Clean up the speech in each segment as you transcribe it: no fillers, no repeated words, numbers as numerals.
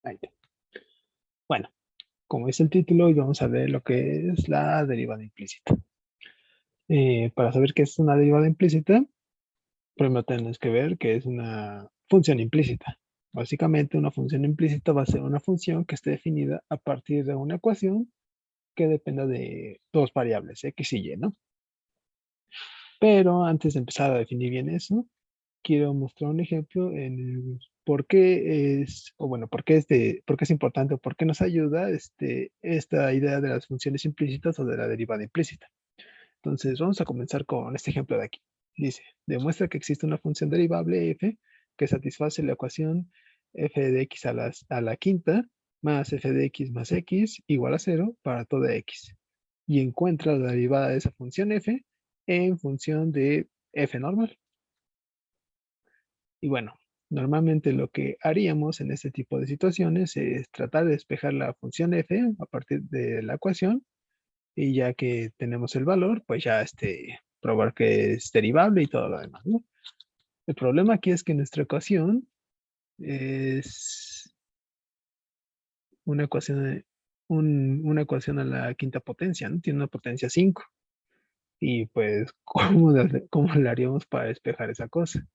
Ahí está. Bueno, como es el título, hoy vamos a ver lo que es la derivada implícita. Para saber qué es una derivada implícita, primero tenemos que ver qué es una función implícita. Básicamente, una función implícita va a ser una función que esté definida a partir de una ecuación que dependa de dos variables, x y y, ¿no? Pero antes de empezar a definir bien eso, quiero mostrar un ejemplo en el por qué es, o bueno, por qué es importante o por qué nos ayuda esta idea de las funciones implícitas o de la derivada implícita. Entonces, vamos a comenzar con este ejemplo de aquí. Dice, demuestra que existe una función derivable f que satisface la ecuación f de x a la quinta más f de x más x igual a 0 para toda x. Y encuentra la derivada de esa función f en función de f normal. Y bueno, normalmente lo que haríamos en este tipo de situaciones es tratar de despejar la función f a partir de la ecuación y ya que tenemos el valor, pues ya probar que es derivable y todo lo demás, ¿no? El problema aquí es que nuestra ecuación es una ecuación, una ecuación a la quinta potencia, ¿no? Tiene una potencia 5. Y pues, ¿cómo le haríamos para despejar esa cosa?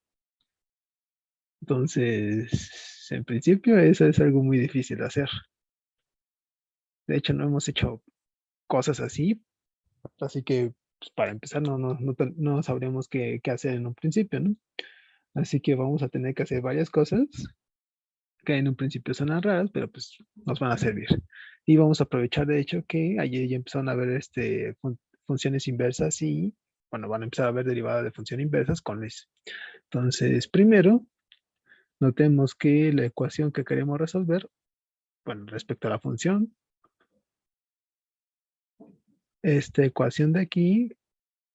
Entonces, en principio, eso es algo muy difícil de hacer. De hecho, no hemos hecho cosas así que pues, para empezar no sabríamos qué hacer en un principio, ¿no? Así que vamos a tener que hacer varias cosas que en un principio suenan raras, pero pues nos van a servir. Y vamos a aprovechar, de hecho, que ayer ya empezaron a ver funciones inversas y, bueno, van a empezar a ver derivadas de funciones inversas con Luis. Entonces, primero, notemos que la ecuación que queremos resolver, bueno, respecto a la función, esta ecuación de aquí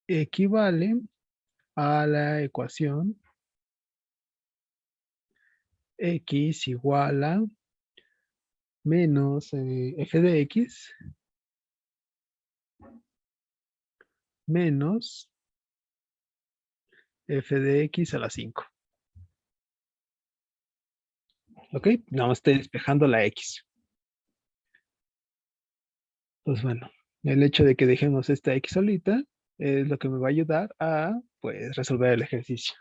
equivale a la ecuación x igual a menos f de x menos f de x a la 5. ¿Ok? Nada más estoy despejando la x. Pues bueno, el hecho de que dejemos esta x solita es lo que me va a ayudar a, pues, resolver el ejercicio.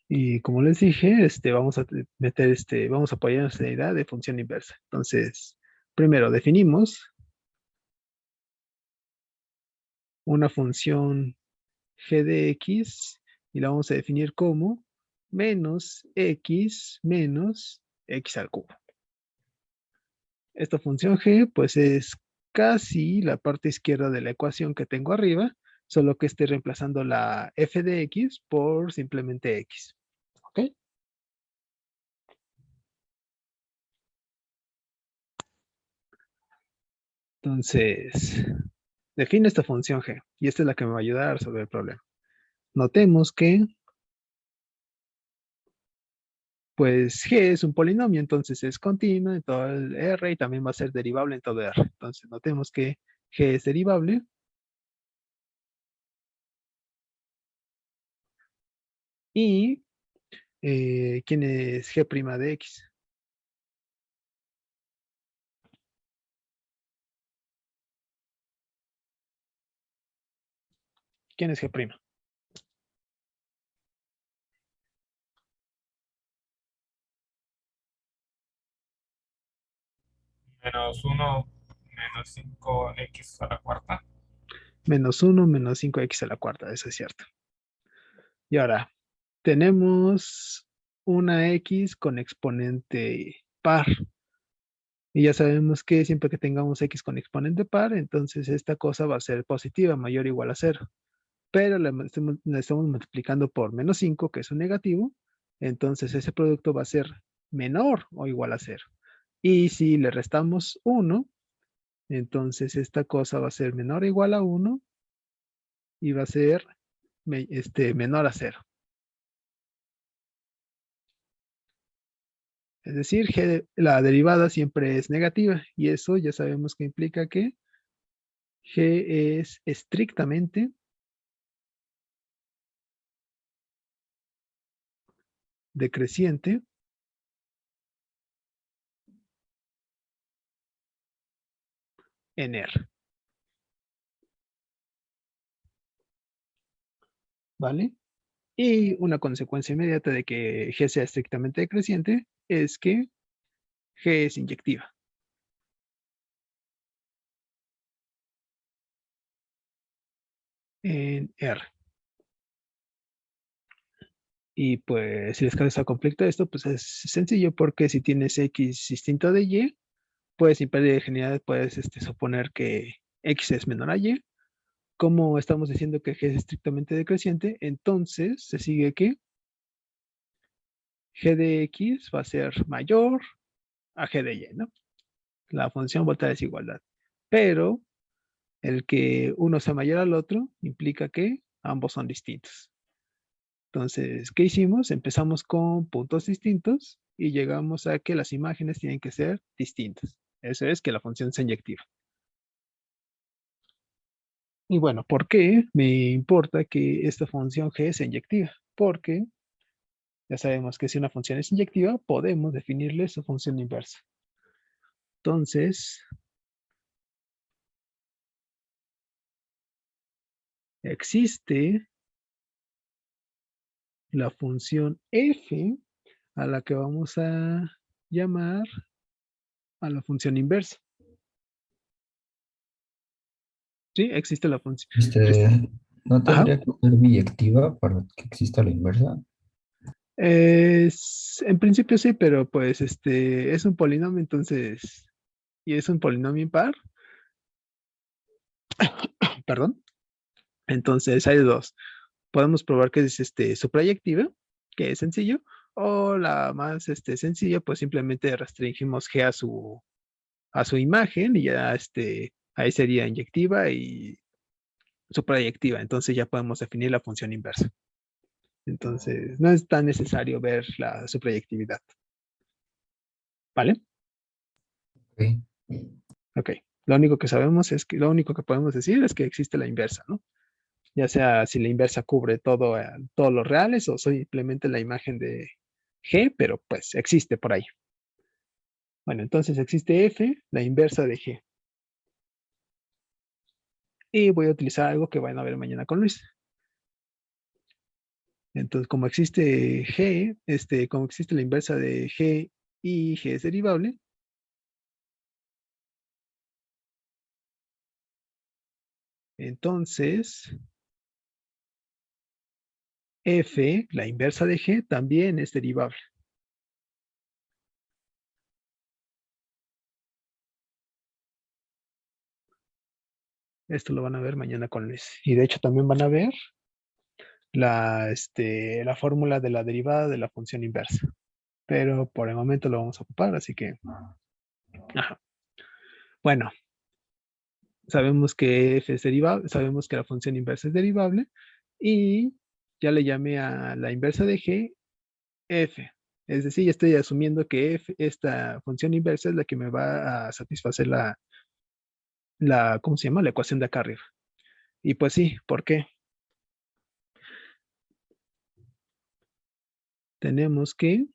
Y como les dije, vamos a meter vamos a apoyarnos en la idea de función inversa. Entonces, primero definimos una función g de x y la vamos a definir como menos x menos x al cubo. Esta función g, pues es casi la parte izquierda de la ecuación que tengo arriba, solo que estoy reemplazando la f de x por simplemente x. ¿Ok? Entonces, define esta función g, y esta es la que me va a ayudar a resolver el problema. Notemos que, pues, g es un polinomio, entonces es continuo en todo el R y también va a ser derivable en todo R. Entonces, notemos que g es derivable y ¿quién es g' de x? ¿Quién es g'? Menos uno menos 5x a la cuarta. Menos 1 menos 5x a la cuarta, eso es cierto. Y ahora, tenemos una x con exponente par. Y ya sabemos que siempre que tengamos x con exponente par, entonces esta cosa va a ser positiva, mayor o igual a 0. Pero la estamos multiplicando por menos 5, que es un negativo, entonces ese producto va a ser menor o igual a 0. Y si le restamos 1, entonces esta cosa va a ser menor o igual a 1 y va a ser menor a 0. Es decir, la derivada siempre es negativa y eso ya sabemos que implica que g es estrictamente decreciente en R. ¿Vale? Y una consecuencia inmediata de que G sea estrictamente decreciente es que G es inyectiva en R. Y pues si les causa conflicto esto, pues es sencillo porque si tienes X distinto de Y, pues sin pérdida de genialidad puedes suponer que X es menor a Y. Como estamos diciendo que G es estrictamente decreciente, entonces se sigue que G de X va a ser mayor a G de Y, ¿no? La función voltea a desigualdad. Pero el que uno sea mayor al otro implica que ambos son distintos. Entonces, ¿qué hicimos? Empezamos con puntos distintos y llegamos a que las imágenes tienen que ser distintas. Eso es que la función sea inyectiva. Y bueno, ¿por qué me importa que esta función g sea inyectiva? Porque ya sabemos que si una función es inyectiva, podemos definirle su función inversa. Entonces, existe la función f a la que vamos a llamar a la función inversa. Sí, existe la función. ¿No Ajá. tendría que ser biyectiva para que exista la inversa? En principio sí, pero pues es un polinomio, entonces, y es un polinomio impar, perdón. Entonces hay dos. Podemos probar que es suprayectiva, que es sencillo, o la más sencilla, pues simplemente restringimos G a su imagen y ya ahí sería inyectiva y suprayectiva. Entonces ya podemos definir la función inversa. Entonces, no es tan necesario ver la suprayectividad. ¿Vale? Ok. Ok. Lo único que sabemos es que lo único que podemos decir es que existe la inversa, ¿no? Ya sea si la inversa cubre todo, todos los reales o simplemente la imagen de G, pero pues existe por ahí. Bueno, entonces existe F, la inversa de G. Y voy a utilizar algo que van a ver mañana con Luis. Entonces, como existe G, como existe la inversa de G y G es derivable, entonces F, la inversa de G, también es derivable. Esto lo van a ver mañana con Luis. Y de hecho también van a ver la fórmula de la derivada de la función inversa. Pero por el momento lo vamos a ocupar, así que, ajá. Bueno, sabemos que f es derivable, sabemos que la función inversa es derivable y ya le llamé a la inversa de g f. Es decir, ya estoy asumiendo que f, esta función inversa es la que me va a satisfacer ¿cómo se llama? La ecuación de acá arriba. Y pues sí, ¿por qué? Tenemos que,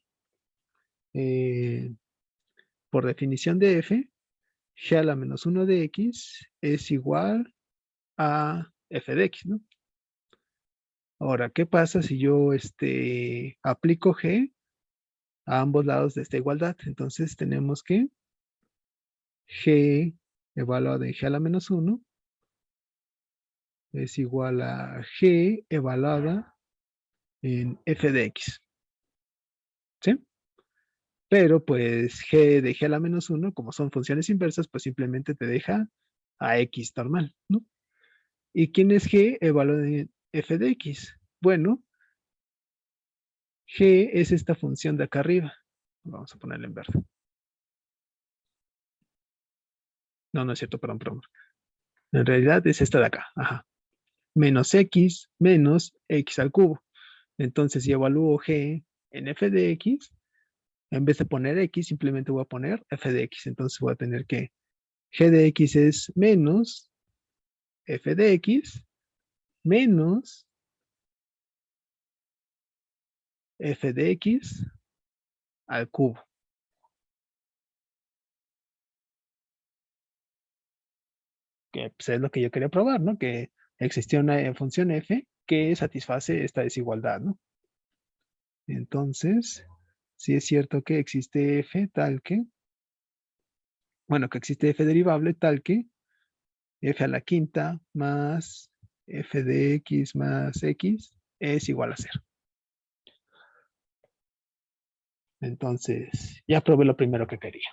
eh, por definición de f, g a la menos 1 de x es igual a f de x, ¿no? Ahora, ¿qué pasa si yo aplico g a ambos lados de esta igualdad? Entonces tenemos que g evaluado en g a la menos 1 es igual a g evaluada en f de x, ¿sí? Pero pues g de g a la menos 1, como son funciones inversas, pues simplemente te deja a x normal, ¿no? ¿Y quién es g evaluado en f de x? Bueno, g es esta función de acá arriba. Vamos a ponerla en verde. No, no es cierto, perdón. En realidad es esta de acá. Ajá. Menos x menos x al cubo. Entonces, si evalúo g en f de x, en vez de poner x, simplemente voy a poner f de x. Entonces voy a tener que g de x es menos f de x menos f de x al cubo. que pues, es lo que yo quería probar, ¿no? Que existía una función f que satisface esta desigualdad, ¿no? Entonces, sí es cierto que existe f tal que, bueno, que existe f derivable tal que f a la quinta más f de x más x es igual a 0. Entonces, ya probé lo primero que quería.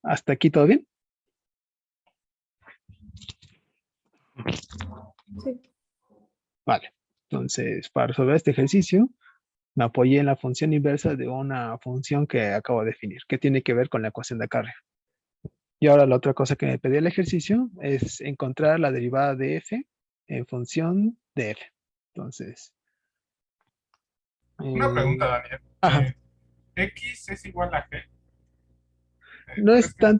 ¿Hasta aquí todo bien? Sí. Vale. Entonces, para resolver este ejercicio, me apoyé en la función inversa de una función que acabo de definir, que tiene que ver con la ecuación de carga. Y ahora la otra cosa que me pedía el ejercicio es encontrar la derivada de f en función de f. Entonces, Una pregunta, Daniel. ajá, X es igual a G. no Pero es es que no. tan,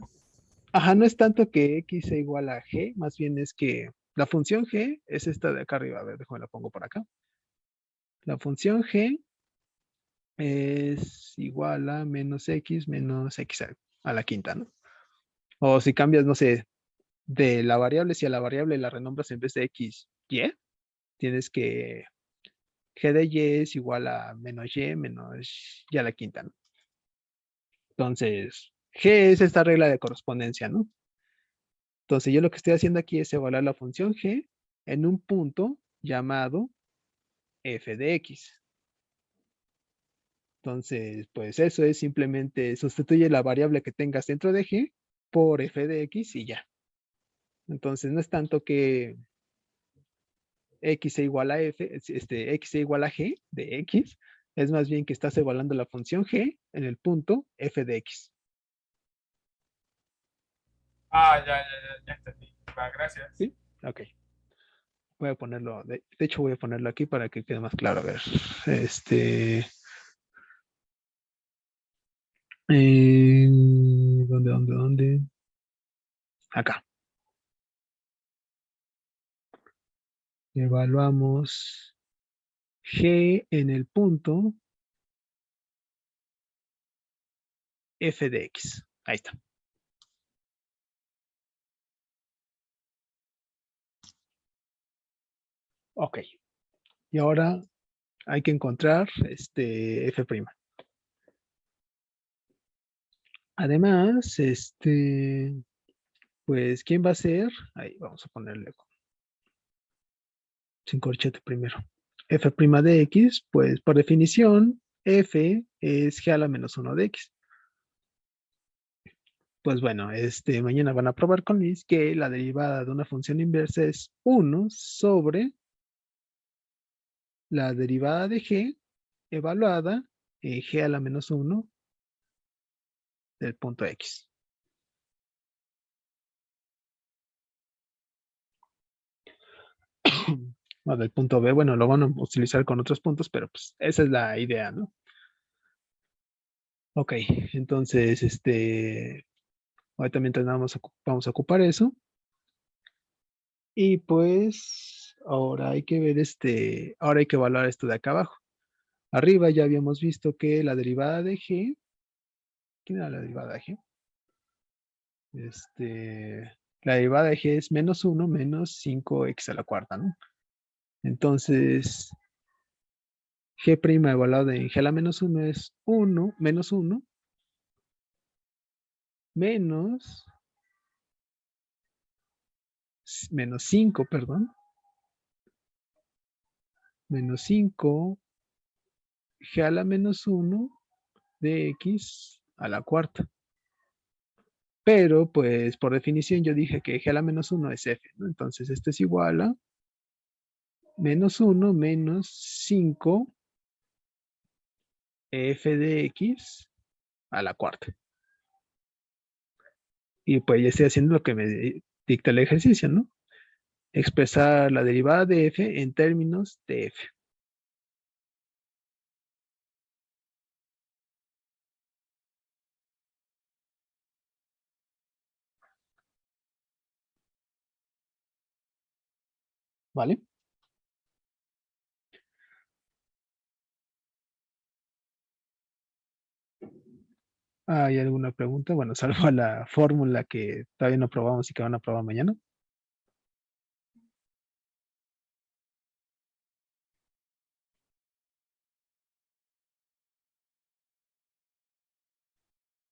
ajá, no es tanto que x sea igual a g, más bien es que la función g es esta de acá arriba. A ver, déjame la pongo por acá. La función g es igual a menos x a la quinta, ¿no? O si cambias, no sé, de la variable, si a la variable la renombras en vez de x, y, tienes que g de y es igual a menos y a la quinta, ¿no? Entonces, g es esta regla de correspondencia, ¿no? Entonces, yo lo que estoy haciendo aquí es evaluar la función g en un punto llamado f de x. Entonces, pues eso es simplemente sustituye la variable que tengas dentro de g por f de x y ya. Entonces, no es tanto que x sea igual a f, x sea igual a g de x, es más bien que estás evaluando la función g en el punto f de x. Ah, ya entendí. Va, gracias. ¿Sí? Ok. Voy a ponerlo, de hecho voy a ponerlo aquí para que quede más claro. A ver, ¿dónde? Acá. Evaluamos g en el punto f de x. Ahí está. Ok. Y ahora hay que encontrar f'. Además, pues, ¿quién va a ser? Ahí vamos a ponerle sin corchete primero. F' de x, pues por definición, f es g a la menos 1 de x. Pues bueno, mañana van a probar con Liz que la derivada de una función inversa es 1 sobre la derivada de g evaluada en g a la menos 1 del punto x. O del punto b, bueno, lo van a utilizar con otros puntos, pero pues esa es la idea, ¿no? Ok, entonces, ahorita mientras nada más vamos a ocupar eso. Y pues, ahora hay que ver ahora hay que evaluar esto de acá abajo. Arriba ya habíamos visto que la derivada de g, ¿quién era la derivada de g? La derivada de g es menos 1 menos 5x a la cuarta, ¿no? Entonces, g' evaluado en g a la menos 1 es 1 menos 1 menos 5, perdón, menos 5 g a la menos 1 de x a la cuarta. Pero, pues, por definición yo dije que g a la menos 1 es f, ¿no? Entonces, esto es igual a menos 1 menos 5 f de x a la cuarta. Y pues ya estoy haciendo lo que me dicta el ejercicio, ¿no? Expresar la derivada de f en términos de f. ¿Vale? ¿Hay alguna pregunta? Bueno, salvo la fórmula que todavía no probamos y que van a probar mañana.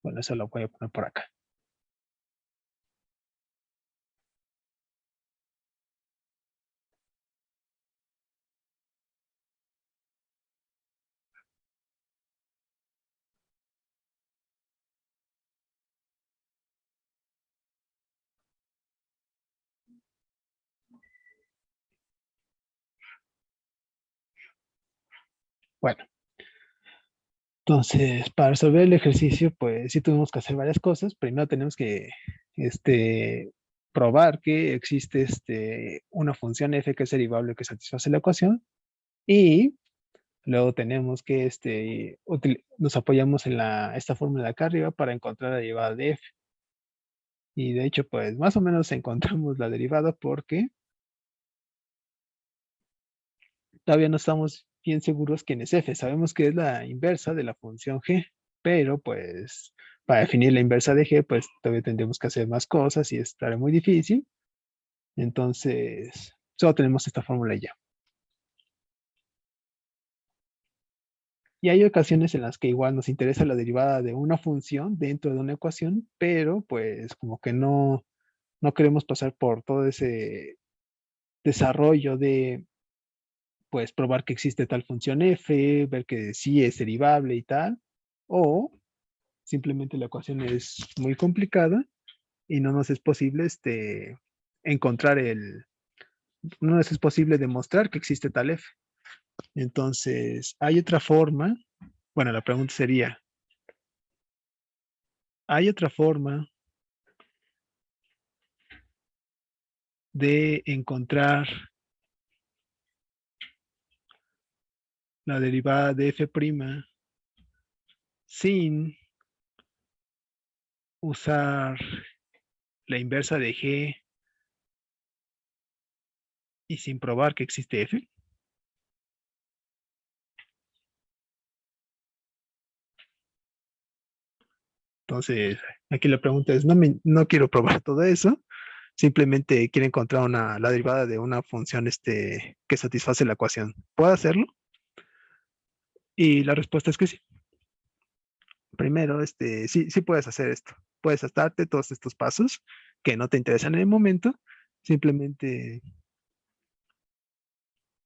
Bueno, eso lo voy a poner por acá. Bueno, entonces, para resolver el ejercicio, pues sí tuvimos que hacer varias cosas. Primero tenemos que probar que existe una función f que es derivable que satisface la ecuación. Y luego tenemos que nos apoyamos en esta fórmula de acá arriba para encontrar la derivada de f. Y de hecho, pues más o menos encontramos la derivada porque todavía no estamos bien seguros quién es f. Sabemos que es la inversa de la función g, pero pues para definir la inversa de g, pues todavía tendremos que hacer más cosas y estará muy difícil. Entonces, solo tenemos esta fórmula y ya. Y hay ocasiones en las que igual nos interesa la derivada de una función dentro de una ecuación, pero pues como que no queremos pasar por todo ese desarrollo de pues probar que existe tal función f, ver que sí es derivable y tal, o simplemente la ecuación es muy complicada y no nos es posible encontrar no nos es posible demostrar que existe tal f. Entonces, hay otra forma, bueno, la pregunta sería, ¿hay otra forma de encontrar la derivada de f' sin usar la inversa de g y sin probar que existe f? Entonces, aquí la pregunta es, no quiero probar todo eso, simplemente quiero encontrar la derivada de una función que satisface la ecuación. ¿Puedo hacerlo? Y la respuesta es que sí. Primero, sí puedes hacer esto. Puedes saltarte todos estos pasos que no te interesan en el momento. Simplemente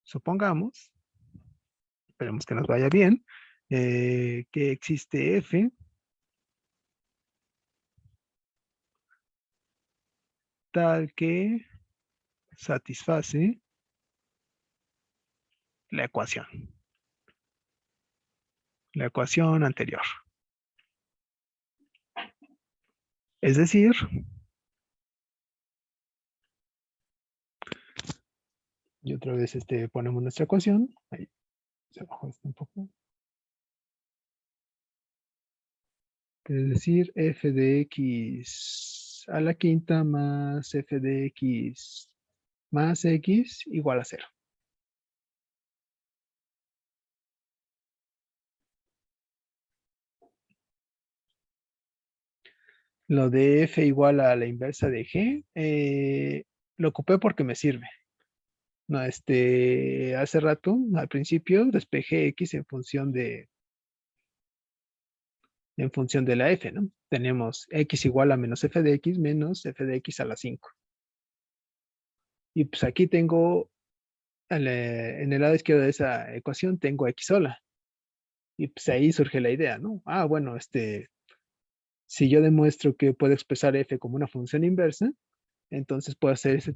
supongamos, esperemos que nos vaya bien, que existe f tal que satisface la ecuación anterior. Es decir, y otra vez ponemos nuestra ecuación. Ahí se bajó esto un poco. Es decir, f de x a la quinta más f de x más x igual a 0. Lo de f igual a la inversa de g, lo ocupé porque me sirve. No, hace rato, al principio, despejé x en función de la f, ¿no? Tenemos x igual a menos f de x menos f de x a la 5. Y pues aquí tengo, en el lado izquierdo de esa ecuación, tengo x sola. Y pues ahí surge la idea, ¿no? Ah, bueno, si yo demuestro que puedo expresar f como una función inversa, entonces puedo hacer ese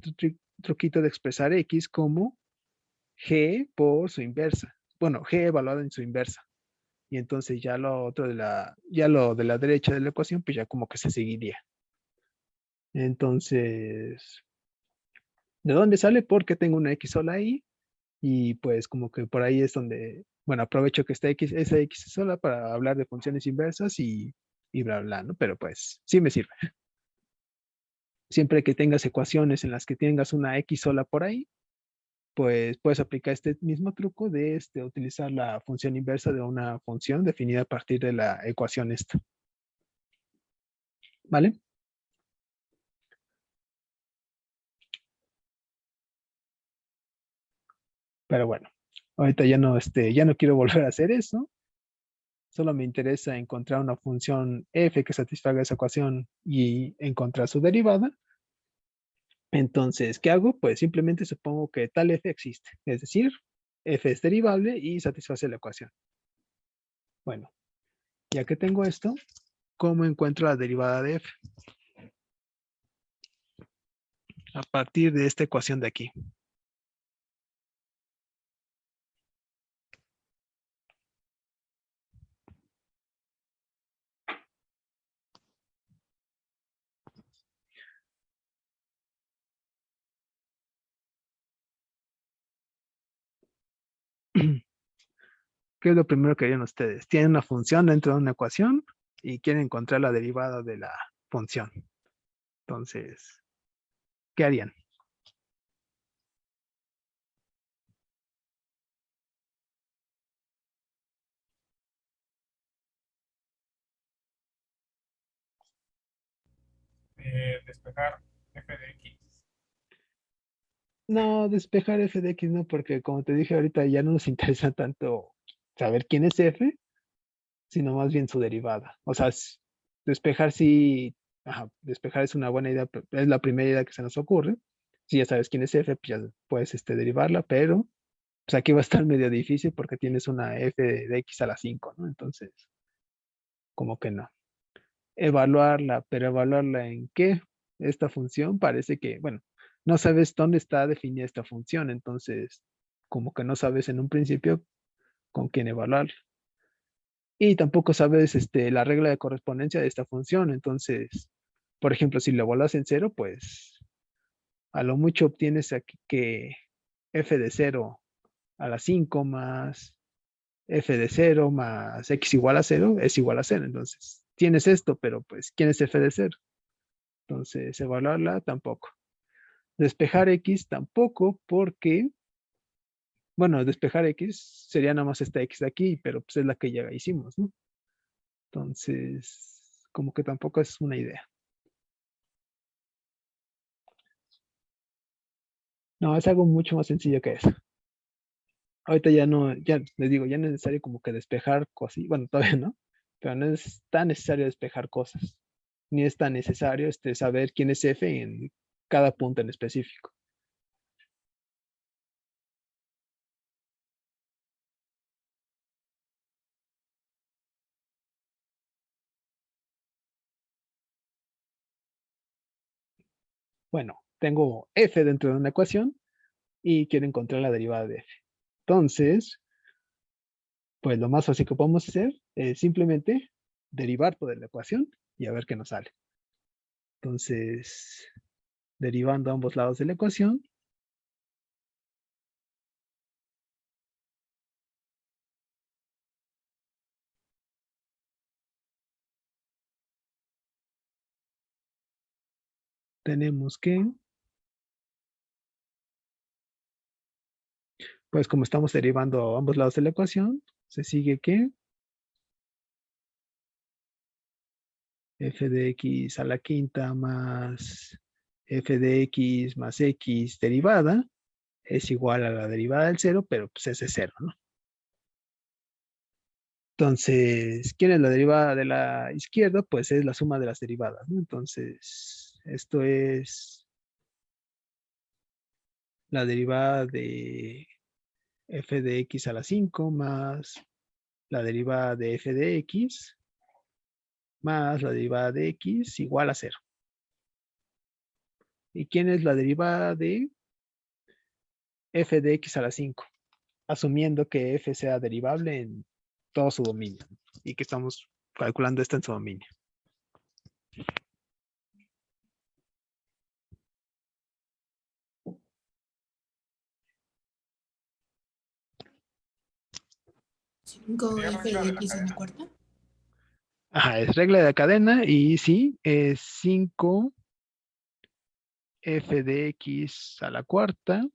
truquito de expresar x como g por su inversa. Bueno, g evaluado en su inversa. Y entonces ya lo otro ya lo de la derecha de la ecuación, pues ya como que se seguiría. Entonces, ¿de dónde sale? Porque tengo una x sola ahí y pues como que por ahí es donde, bueno, aprovecho que esa x sola para hablar de funciones inversas y bla, bla, ¿no? Pero pues sí me sirve. Siempre que tengas ecuaciones en las que tengas una x sola por ahí, pues puedes aplicar este mismo truco de utilizar la función inversa de una función definida a partir de la ecuación esta. ¿vale? Pero bueno, ahorita ya no quiero volver a hacer eso. Solo me interesa encontrar una función f que satisfaga esa ecuación y encontrar su derivada. Entonces, ¿qué hago? Pues simplemente supongo que tal f existe. Es decir, f es derivable y satisface la ecuación. Bueno, ya que tengo esto, ¿cómo encuentro la derivada de f? A partir de esta ecuación de aquí. ¿Qué es lo primero que harían ustedes? Tienen una función dentro de una ecuación y quieren encontrar la derivada de la función. Entonces, ¿qué harían? Despejar f de x. No, despejar f de x no, porque como te dije ahorita ya no nos interesa tanto saber quién es f, sino más bien su derivada. O sea, despejar sí, ajá, despejar es una buena idea, es la primera idea que se nos ocurre. Si ya sabes quién es f, pues ya puedes derivarla, pero pues aquí va a estar medio difícil porque tienes una f de x a la 5, ¿no? Entonces, como que no. Evaluarla, pero evaluarla en qué? Esta función parece que, bueno, no sabes dónde está definida esta función, entonces, como que no sabes en un principio con quién evaluarla. Y tampoco sabes la regla de correspondencia de esta función. Entonces, por ejemplo, si lo evaluas en cero, pues a lo mucho obtienes aquí que f de 0 a la 5 más f de 0 más x igual a 0 es igual a 0. Entonces, tienes esto, pero pues, ¿quién es f de 0? Entonces, evaluarla tampoco. Despejar x tampoco porque, bueno, despejar x sería nada más esta x de aquí, pero pues es la que ya hicimos, ¿no? Entonces, como que tampoco es una idea. No, es algo mucho más sencillo que eso. Ahorita ya no, ya les digo, ya no es necesario como que despejar cosas. Bueno, todavía no, pero no es tan necesario despejar cosas. Ni es tan necesario saber quién es F en cada punto en específico. Bueno, tengo F dentro de una ecuación y quiero encontrar la derivada de F. Entonces, pues lo más fácil que podemos hacer es simplemente derivar toda la ecuación y a ver qué nos sale. Entonces, derivando ambos lados de la ecuación, tenemos que, pues como estamos derivando ambos lados de la ecuación, se sigue que f de x a la quinta más f de x más x derivada es igual a la derivada del cero, pero pues ese es cero, ¿no? Entonces, ¿quién es la derivada de la izquierda? Pues es la suma de las derivadas, ¿no? Entonces, esto es la derivada de f de x a la 5 más la derivada de f de x más la derivada de x igual a cero. ¿Y quién es la derivada de f de x a la 5? Asumiendo que f sea derivable en todo su dominio y que estamos calculando esto en su dominio. Sería 5f regla de de la x a la cadena. cuarta. Ajá, es regla de la cadena y sí, es 5 f de x a la cuarta,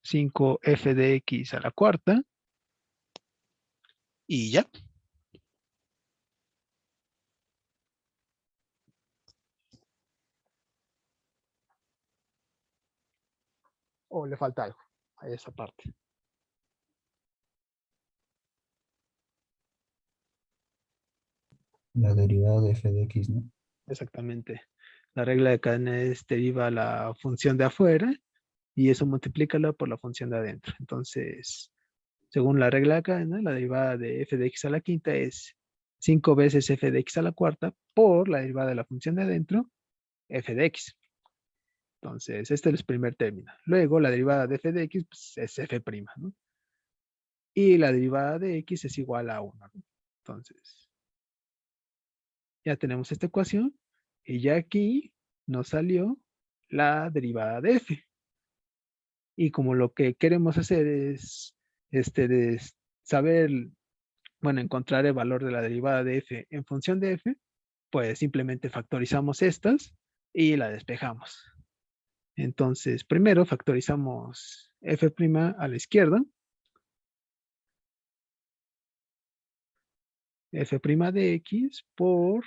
5 f de x a la cuarta y ya. o le falta algo a esa parte. La derivada de f de x, ¿no? Exactamente. La regla de cadena es deriva la función de afuera y eso multiplícala por la función de adentro. Entonces, según la regla de cadena, la derivada de f de x a la quinta es 5 veces f de x a la cuarta por la derivada de la función de adentro, f de x. Entonces, este es el primer término. Luego, la derivada de f de x pues, es f', ¿no? Y la derivada de x es igual a 1, ¿no? Entonces, ya tenemos esta ecuación y ya aquí nos salió la derivada de f. Y como lo que queremos hacer es de saber, bueno, encontrar el valor de la derivada de f en función de f, pues simplemente factorizamos estas y la despejamos. Entonces, primero factorizamos f' a la izquierda, f' de x por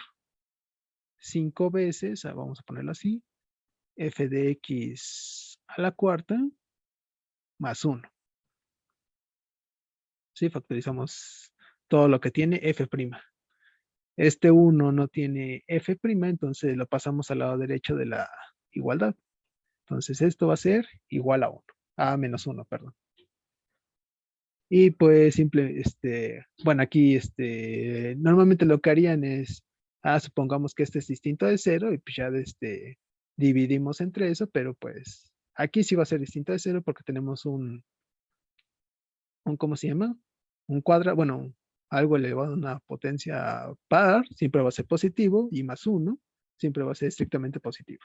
5 veces, vamos a ponerlo así, f de x a la cuarta más 1. ¿Sí? Factorizamos todo lo que tiene f'. Este 1 no tiene f', entonces lo pasamos al lado derecho de la igualdad. Entonces esto va a ser igual a 1, a menos 1, perdón. Y pues bueno, aquí normalmente lo que harían es, supongamos que este es distinto de 0 y pues ya dividimos entre eso, pero pues aquí sí va a ser distinto de 0 porque tenemos ¿cómo se llama? Un cuadrado, bueno, algo elevado a una potencia par, siempre va a ser positivo, y más 1 siempre va a ser estrictamente positivo.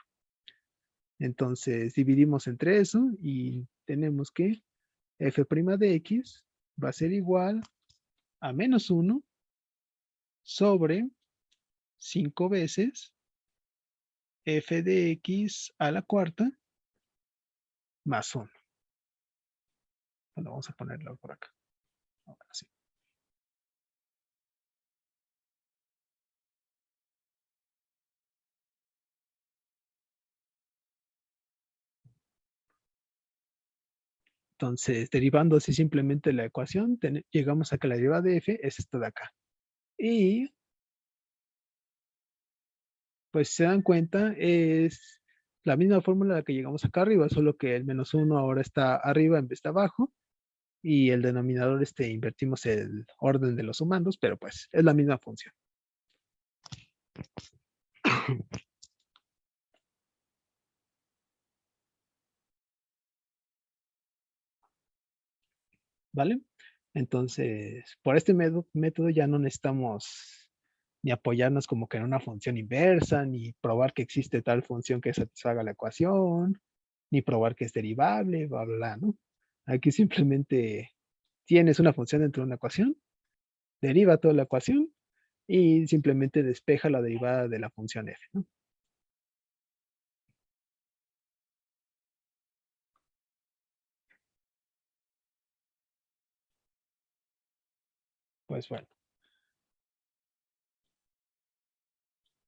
Entonces dividimos entre eso y tenemos que f' de x va a ser igual a menos 1 sobre 5 veces f de x a la cuarta más 1. Bueno, vamos a ponerlo por acá. Ahora sí. Entonces, derivando así simplemente la ecuación, llegamos a que la derivada de f es esto de acá. Y, pues, si se dan cuenta, es la misma fórmula a la que llegamos acá arriba, solo que el menos 1 ahora está arriba en vez de abajo. Y el denominador, invertimos el orden de los sumandos, pero pues es la misma función. ¿Vale? Entonces, por este método ya no necesitamos ni apoyarnos como que en una función inversa, ni probar que existe tal función que satisfaga la ecuación, ni probar que es derivable, bla, bla, bla, ¿no? Aquí simplemente tienes una función dentro de una ecuación, deriva toda la ecuación y simplemente despeja la derivada de la función f, ¿no? Pues bueno,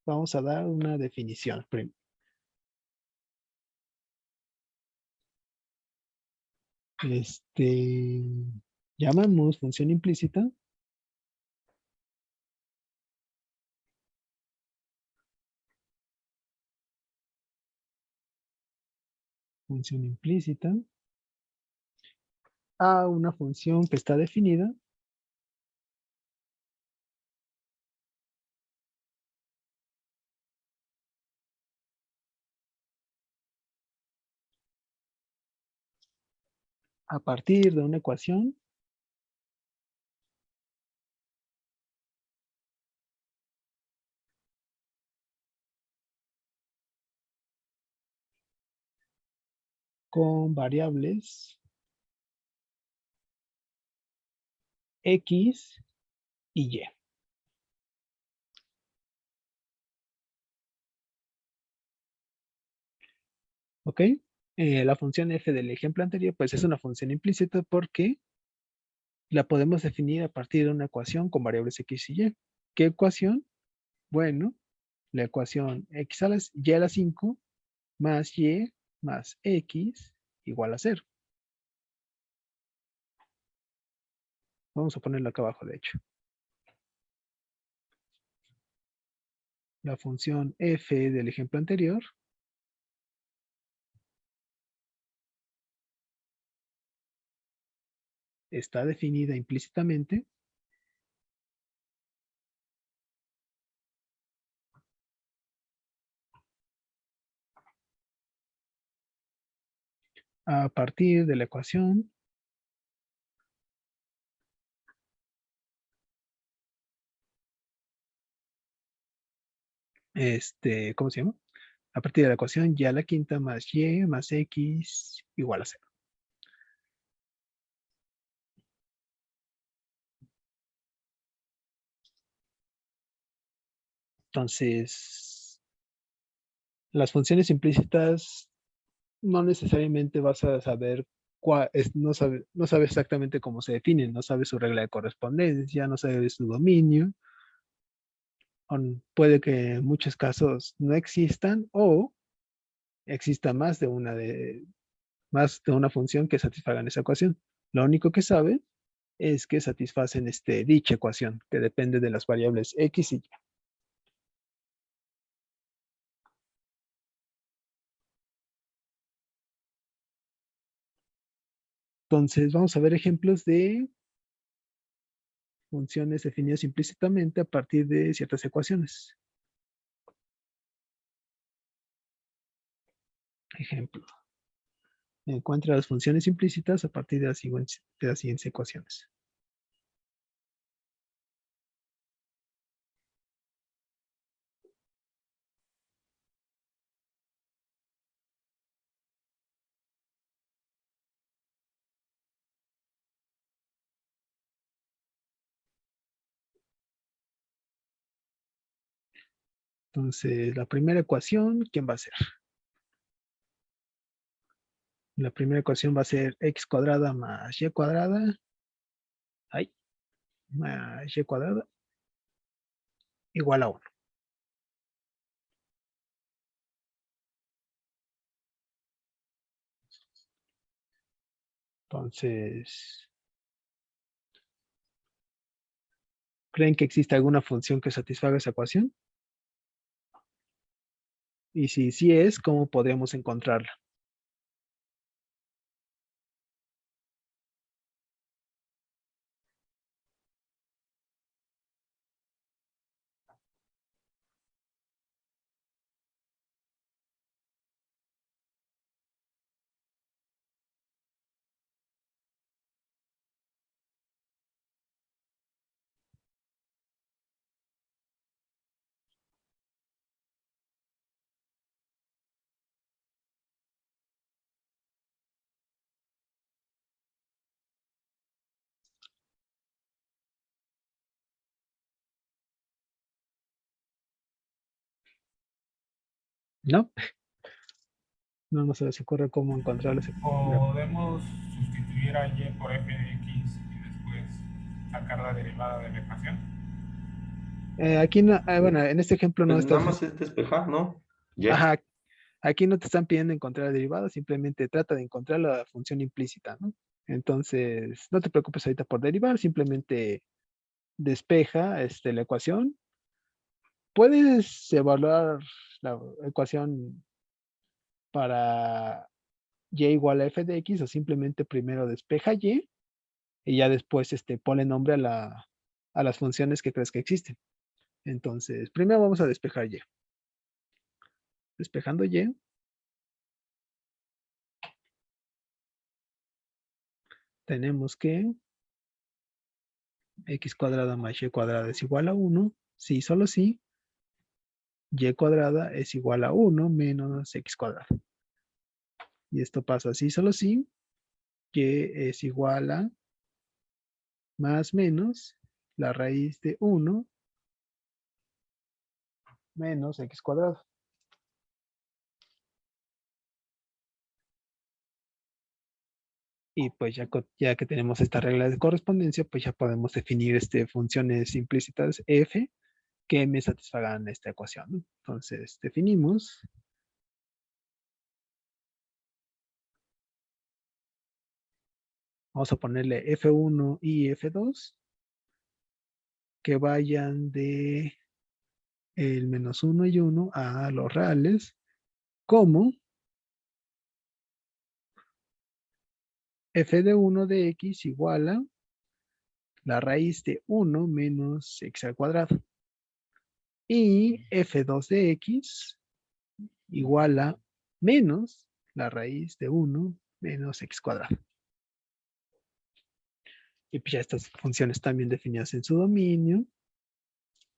vamos a dar una definición primero. Llamamos función implícita a una función que está definida a partir de una ecuación con variables x y y. ¿Ok? La función f del ejemplo anterior, pues es una función implícita porque la podemos definir a partir de una ecuación con variables x y y. ¿Qué ecuación? Bueno, la ecuación y a la 5 más y más x igual a 0. Vamos a ponerlo acá abajo, de hecho. La función f del ejemplo anterior está definida implícitamente a partir de la ecuación ¿cómo se llama? A partir de la ecuación y a la quinta más y más x igual a 0. Entonces, las funciones implícitas no necesariamente vas a saber no sabes exactamente cómo se definen, no sabes su regla de correspondencia, no sabes su dominio. Puede que en muchos casos no existan o exista más de una función que satisfagan esa ecuación. Lo único que sabes es que satisfacen dicha ecuación, que depende de las variables x y y. Entonces, vamos a ver ejemplos de funciones definidas implícitamente a partir de ciertas ecuaciones. Ejemplo. Encuentra las funciones implícitas a partir de las siguientes ecuaciones. Entonces, la primera ecuación, ¿quién va a ser? La primera ecuación va a ser x cuadrada más y cuadrada. Ay, más y cuadrada igual a 1. Entonces, ¿creen que existe alguna función que satisfaga esa ecuación? Y si sí es, ¿cómo podríamos encontrarla? ¿No? No nos se les ocurre cómo encontrarla. Podemos sustituir a y por f de x y después sacar la derivada de la ecuación. Aquí no, bueno, en este ejemplo no Pues nada estás, más es despejar, ¿no? Ya. ajá, aquí no te están pidiendo encontrar la derivada, simplemente trata de encontrar la función implícita, ¿no? Entonces, no te preocupes ahorita por derivar, simplemente despeja la ecuación. Puedes evaluar la ecuación para y igual a f de x o simplemente primero despeja y ya después ponle nombre a las funciones que crees que existen. Entonces, primero vamos a despejar y. Despejando y, tenemos que x cuadrada más y cuadrada es igual a 1. Sí, solo sí. Y cuadrada es igual a 1 menos x cuadrada. Y esto pasa así, solo sí. Y es igual a más menos la raíz de 1 menos x cuadrado. Y pues ya que tenemos esta regla de correspondencia, pues ya podemos definir funciones implícitas f que me satisfagan esta ecuación, ¿no? Entonces definimos Vamos a ponerle F1 y F2 que vayan de el -1 y 1 a los reales, como f de 1 de x igual a la raíz de 1 menos x al cuadrado. Y f2 de x igual a menos la raíz de 1 menos x cuadrado. Y pues ya estas funciones están bien definidas en su dominio.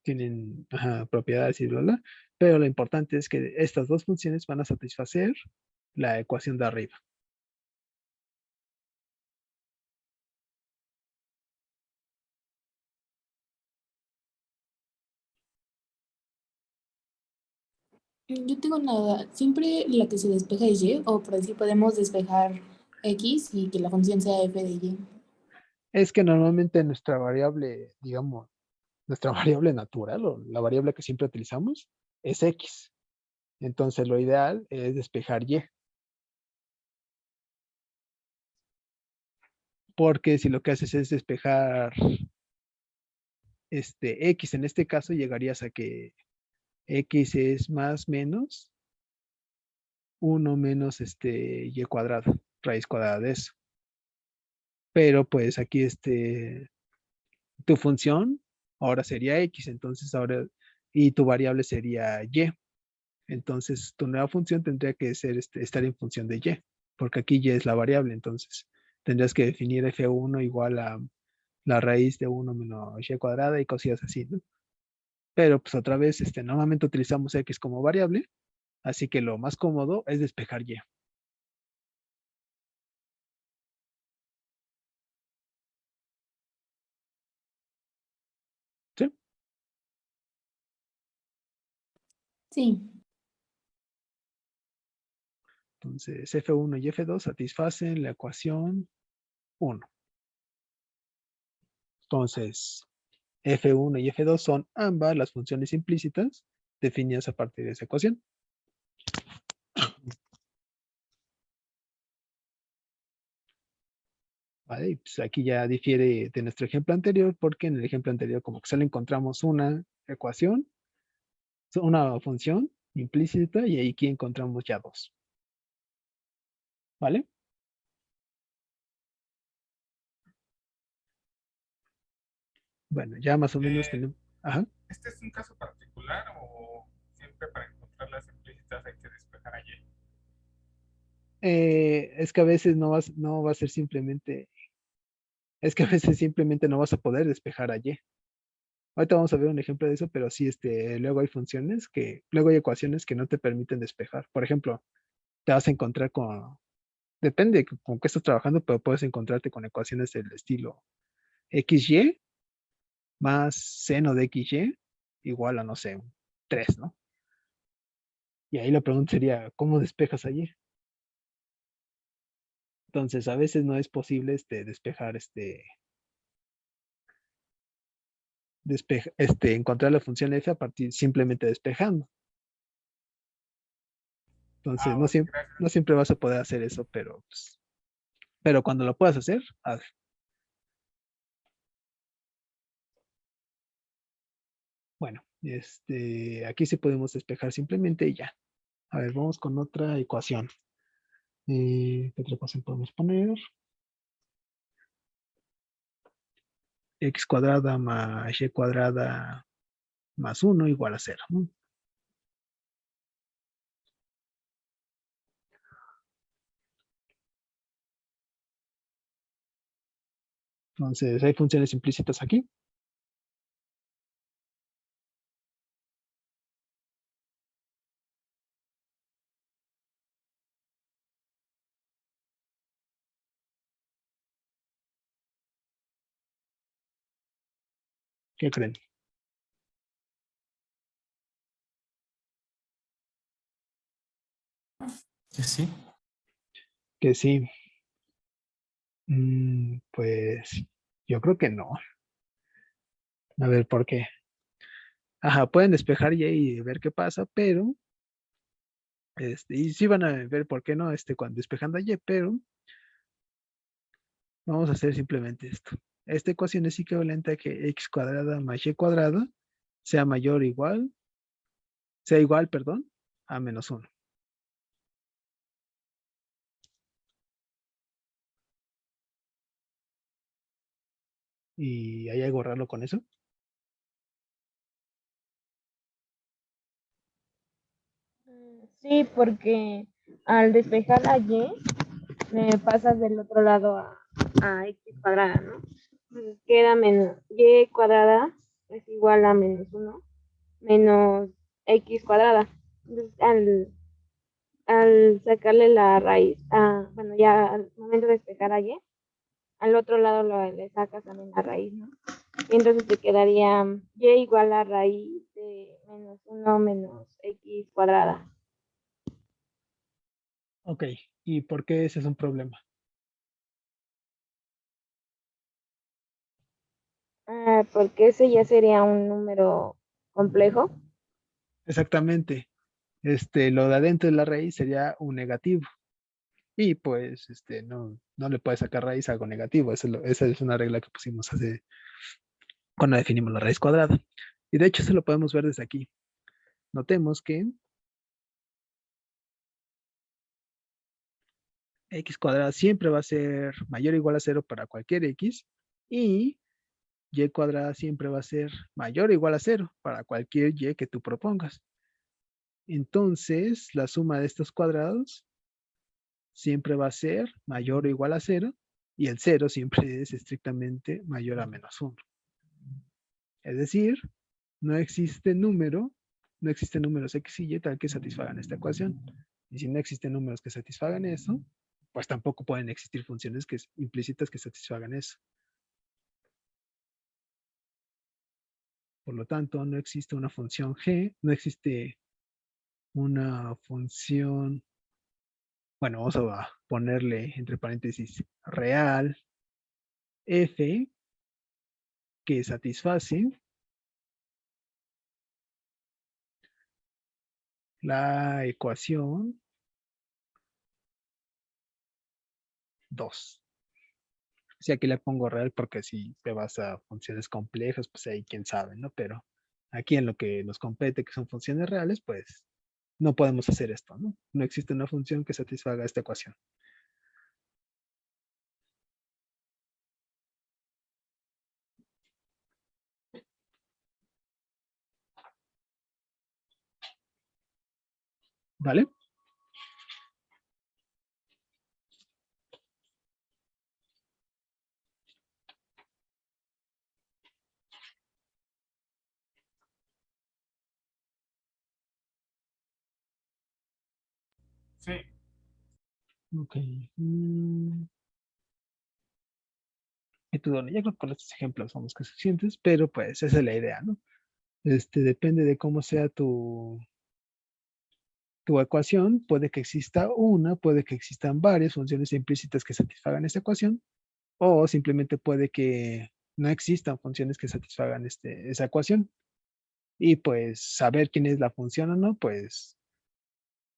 Tienen propiedades y bla, bla. Pero lo importante es que estas dos funciones van a satisfacer la ecuación de arriba. Yo tengo una duda. ¿Siempre la que se despeja es y? ¿O por decir podemos despejar x y que la función sea f de y? Es que normalmente nuestra variable, digamos, nuestra variable natural o la variable que siempre utilizamos es x. Entonces lo ideal es despejar y. Porque si lo que haces es despejar x, en este caso llegarías a que x es más menos 1 menos y cuadrado, raíz cuadrada de eso. Pero pues aquí tu función ahora sería x, entonces ahora, y tu variable sería y. Entonces tu nueva función tendría que ser estar en función de y, porque aquí y es la variable, entonces tendrías que definir f1 igual a la raíz de 1 menos y cuadrada y cosillas así, ¿no? Pero pues otra vez, normalmente utilizamos x como variable, así que lo más cómodo es despejar y. ¿Sí? Sí. Entonces f1 y f2 satisfacen la ecuación 1. Entonces f1 y f2 son ambas las funciones implícitas definidas a partir de esa ecuación. Vale, y pues aquí ya difiere de nuestro ejemplo anterior, porque en el ejemplo anterior como que solo encontramos una ecuación, una función implícita, y aquí encontramos ya dos. ¿Vale? Bueno, ya más o menos tenemos... Ajá. ¿Este es un caso particular o siempre para encontrar las implícitas hay que despejar a y? Es que a veces no va a ser simplemente... Es que a veces simplemente no vas a poder despejar a y. Ahorita vamos a ver un ejemplo de eso, pero sí, luego hay luego hay ecuaciones que no te permiten despejar. Por ejemplo, te vas a encontrar depende con qué estás trabajando, pero puedes encontrarte con ecuaciones del estilo XY más seno de XY igual a, no sé, 3, ¿no? Y ahí la pregunta sería, ¿cómo despejas allí? Entonces, a veces no es posible despejar, encontrar la función f a partir simplemente despejando. Entonces, Vale, gracias. no siempre vas a poder hacer eso, pero cuando lo puedas hacer, hazlo. Bueno, aquí sí podemos despejar simplemente y ya. A ver, vamos con otra ecuación. ¿Qué otra ecuación podemos poner? X cuadrada más y cuadrada más 1 igual a 0, ¿no? Entonces, hay funciones implícitas aquí. ¿Qué creen? Que sí. Que sí. Pues yo creo que no. A ver, ¿por qué? Ajá, pueden despejar y ver qué pasa, pero, y sí van a ver por qué no, cuando despejando y, pero Vamos a hacer simplemente esto. Esta ecuación es equivalente a que x cuadrada más y cuadrada sea mayor o igual, sea igual, perdón, a menos 1. ¿Y hay algo raro con eso? Sí, porque al despejar a y, me pasas del otro lado a x cuadrada, ¿no? Entonces queda menos y cuadrada es igual a menos 1 menos x cuadrada. Entonces, al sacarle la raíz, bueno, ya al momento de despejar a y, al otro lado le sacas también la raíz, ¿no? Y entonces te quedaría y igual a raíz de menos 1 menos x cuadrada. Ok, ¿y por qué ese es un problema? Porque ese ya sería un número complejo. Exactamente. Lo de adentro de la raíz sería un negativo. Y pues, no le puedes sacar raíz a algo negativo. Esa es una regla que pusimos hace, cuando definimos la raíz cuadrada. Y de hecho, eso lo podemos ver desde aquí. Notemos que x cuadrada siempre va a ser mayor o igual a 0 para cualquier x. Y y cuadrada siempre va a ser mayor o igual a 0 para cualquier y que tú propongas. Entonces, la suma de estos cuadrados siempre va a ser mayor o igual a 0 y el 0 siempre es estrictamente mayor a menos 1. Es decir, no existe número, no existen números x y y tal que satisfagan esta ecuación. Y si no existen números que satisfagan eso, pues tampoco pueden existir funciones implícitas que satisfagan eso. Por lo tanto, no existe una función g, no existe una función, bueno, vamos a ponerle entre paréntesis real f que satisface la ecuación 2. Si aquí le pongo real porque si te vas a funciones complejas, pues ahí quién sabe, ¿no? Pero aquí en lo que nos compete, que son funciones reales, pues no podemos hacer esto, ¿no? No existe una función que satisfaga esta ecuación. ¿Vale? Sí, Ok. Y tú, bueno, ya creo que con estos ejemplos somos que suficientes, pero pues esa es la idea, ¿no? Depende de cómo sea tu ecuación, puede que exista una, puede que existan varias funciones implícitas que satisfagan esta ecuación, o simplemente puede que no existan funciones que satisfagan esa ecuación. Y pues saber quién es la función o no, pues,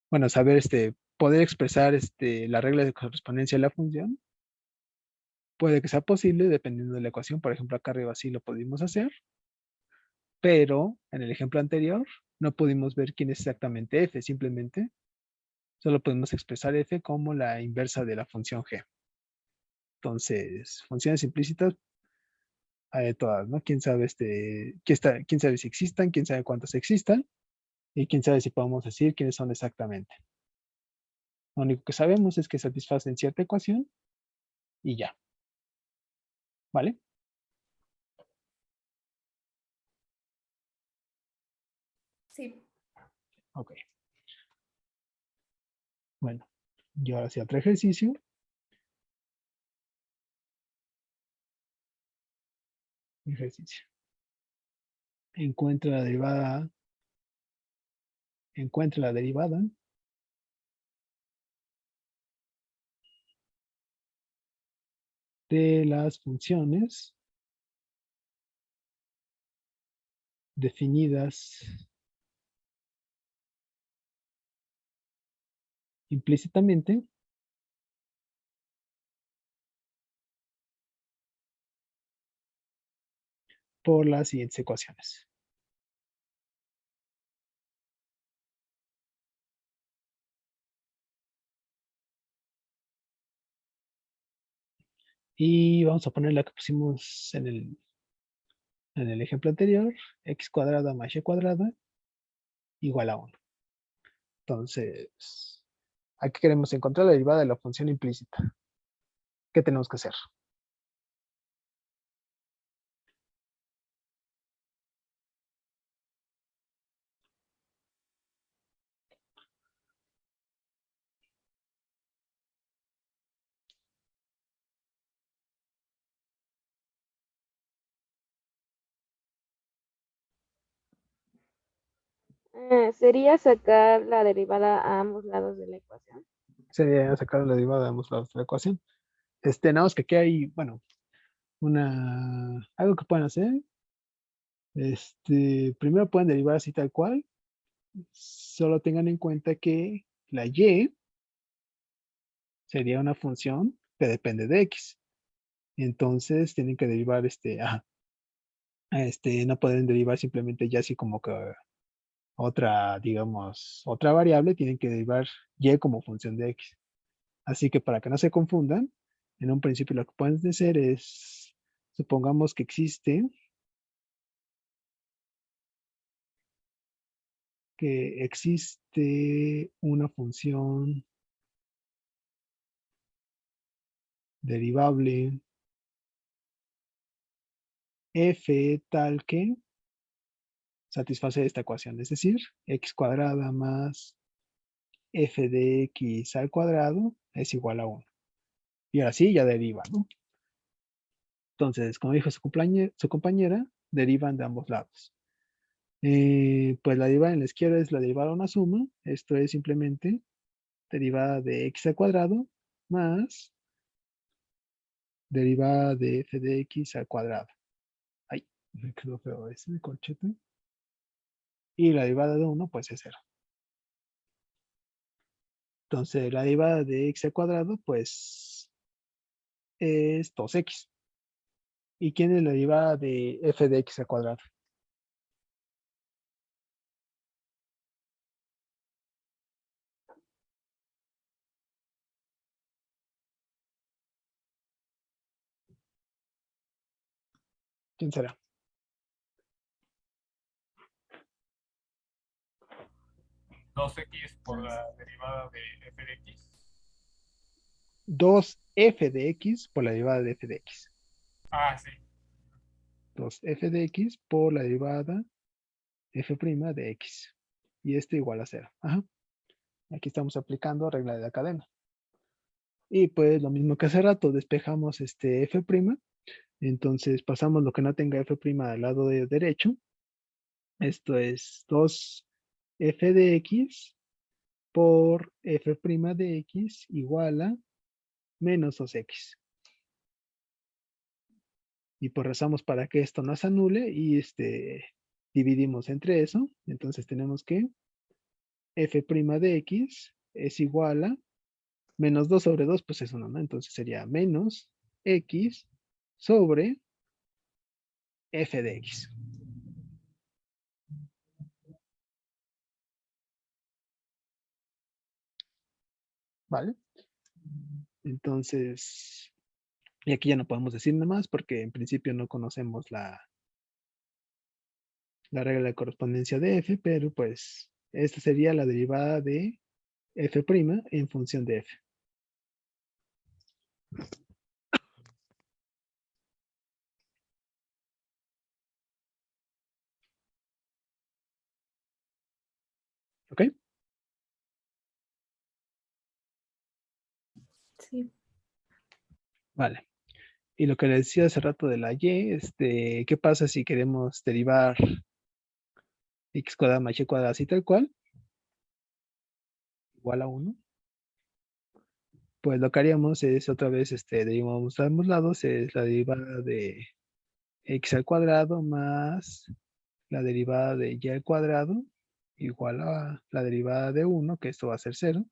bueno, saber poder expresar la regla de correspondencia de la función, puede que sea posible dependiendo de la ecuación. Por ejemplo, acá arriba sí lo pudimos hacer, pero en el ejemplo anterior no pudimos ver quién es exactamente f, simplemente solo podemos expresar f como la inversa de la función g. Entonces, funciones implícitas hay de todas, ¿no? Quién sabe, quién sabe si existan, quién sabe cuántas existan, y quién sabe si podemos decir quiénes son exactamente. Lo único que sabemos es que satisfacen cierta ecuación y ya. ¿Vale? Sí. Ok. Bueno, y ahora sí otro ejercicio. Ejercicio. Encuentra la derivada de las funciones definidas implícitamente por las siguientes ecuaciones. Y vamos a poner la que pusimos en el ejemplo anterior, x cuadrada más y cuadrada igual a 1. Entonces, aquí queremos encontrar la derivada de la función implícita. ¿Qué tenemos que hacer? Sería sacar la derivada a ambos lados de la ecuación. Sería sacar la derivada de ambos lados de la ecuación. Nada más que aquí hay, bueno, algo que pueden hacer. Primero pueden derivar así tal cual. Solo tengan en cuenta que la y sería una función que depende de x. Entonces tienen que derivar no pueden derivar simplemente ya así como que otra, digamos, otra variable, tienen que derivar y como función de x. Así que para que no se confundan, en un principio lo que pueden hacer es, supongamos que existe una función derivable f tal que satisface esta ecuación, es decir, x cuadrada más f de x al cuadrado es igual a 1. Y ahora sí, ya deriva, ¿no? Entonces, como dijo su compañera, derivan de ambos lados. Pues la derivada en la izquierda es la derivada a una suma. Esto es simplemente derivada de x al cuadrado más derivada de f de x al cuadrado. Ay, me quedó feo ese corchete. Y la derivada de 1 pues es 0. Entonces la derivada de x al cuadrado pues es 2x. ¿Y quién es la derivada de f de x al cuadrado? ¿Quién será? Dos x por la derivada de f de x. 2f de x por la derivada de f de x. Ah, sí. 2f de x por la derivada f' de x. Y esto igual a 0. Ajá. Aquí estamos aplicando regla de la cadena. Y pues lo mismo que hace rato, despejamos f'. Entonces pasamos lo que no tenga f' al lado derecho. Esto es 2f de x por f' de x igual a menos 2x. Y pues rezamos para que esto no se anule y dividimos entre eso. Entonces tenemos que f' de x es igual a menos 2 sobre 2, pues es 1, ¿no? Entonces sería menos x sobre f de x. ¿Vale? Entonces, y aquí ya no podemos decir nada más porque en principio no conocemos la regla de correspondencia de f, pero pues esta sería la derivada de f' en función de f. ¿Ok? Sí. Vale. Y lo que les decía hace rato de la y, ¿qué pasa si queremos derivar x cuadrada más y cuadrada así tal cual? Igual a 1. Pues lo que haríamos es otra vez, derivamos a ambos lados, es la derivada de x al cuadrado más la derivada de y al cuadrado igual a la derivada de 1, que esto va a ser 0.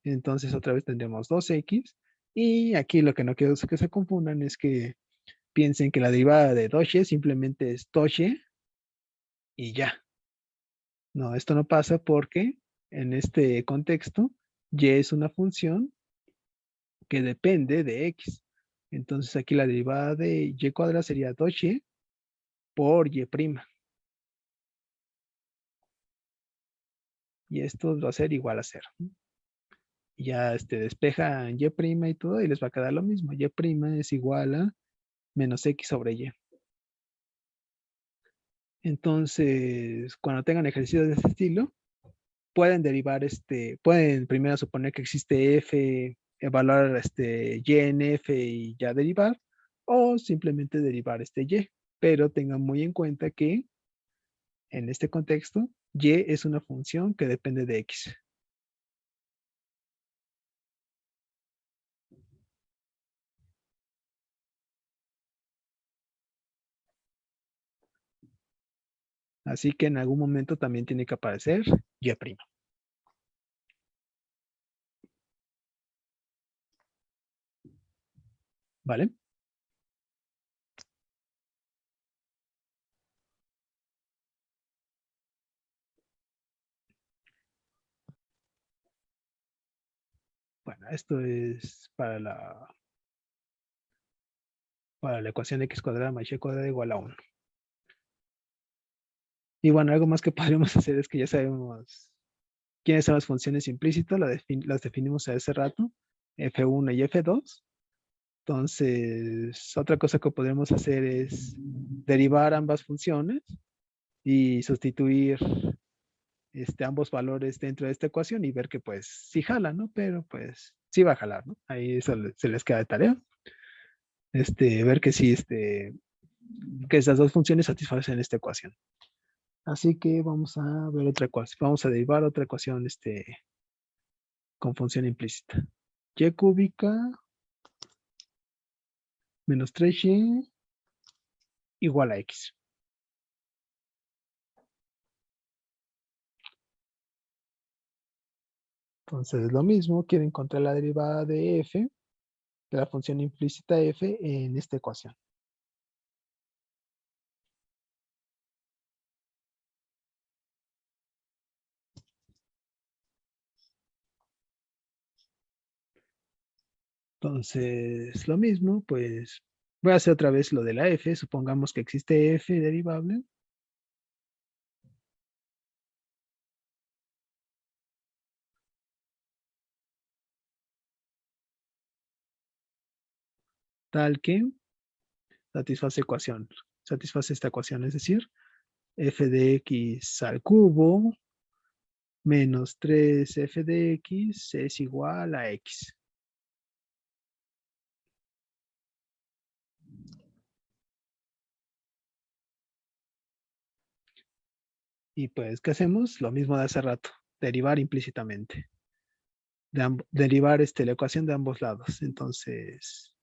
Entonces otra vez tendremos 2x. Y aquí lo que no quiero que se confundan es que piensen que la derivada de 2y simplemente es 2y y ya. No, esto no pasa porque en este contexto y es una función que depende de x. Entonces aquí la derivada de y cuadrada sería 2y por y'. Y esto va a ser igual a 0. Y ya despejan y' y todo y les va a quedar lo mismo. Y' es igual a menos x sobre y. Entonces, cuando tengan ejercicios de este estilo, pueden derivar, pueden primero suponer que existe f, evaluar y en f y ya derivar, o simplemente derivar y. Pero tengan muy en cuenta que en este contexto, y es una función que depende de x. Así que en algún momento también tiene que aparecer y'. ¿Vale? Bueno, esto es para la ecuación de x cuadrada más y cuadrada igual a 1. Y bueno, algo más que podríamos hacer es que ya sabemos quiénes son las funciones implícitas, las definimos hace rato, f1 y f2. Entonces, otra cosa que podemos hacer es derivar ambas funciones y sustituir ambos valores dentro de esta ecuación y ver que pues sí jala, ¿no? Pero pues sí va a jalar, ¿no? Ahí eso se les queda de tarea. Ver que sí, que esas dos funciones satisfacen esta ecuación. Así que vamos a ver otra ecuación. Vamos a derivar otra ecuación con función implícita. Y cúbica menos 3y igual a x. Entonces, lo mismo, quiero encontrar la derivada de f, de la función implícita f en esta ecuación. Entonces, lo mismo, pues voy a hacer otra vez lo de la f. Supongamos que existe f derivable. Tal que satisface esta ecuación, es decir, f de x al cubo menos 3f de x es igual a x. Y pues, ¿qué hacemos? Lo mismo de hace rato, derivar implícitamente. Derivar la ecuación de ambos lados. Entonces,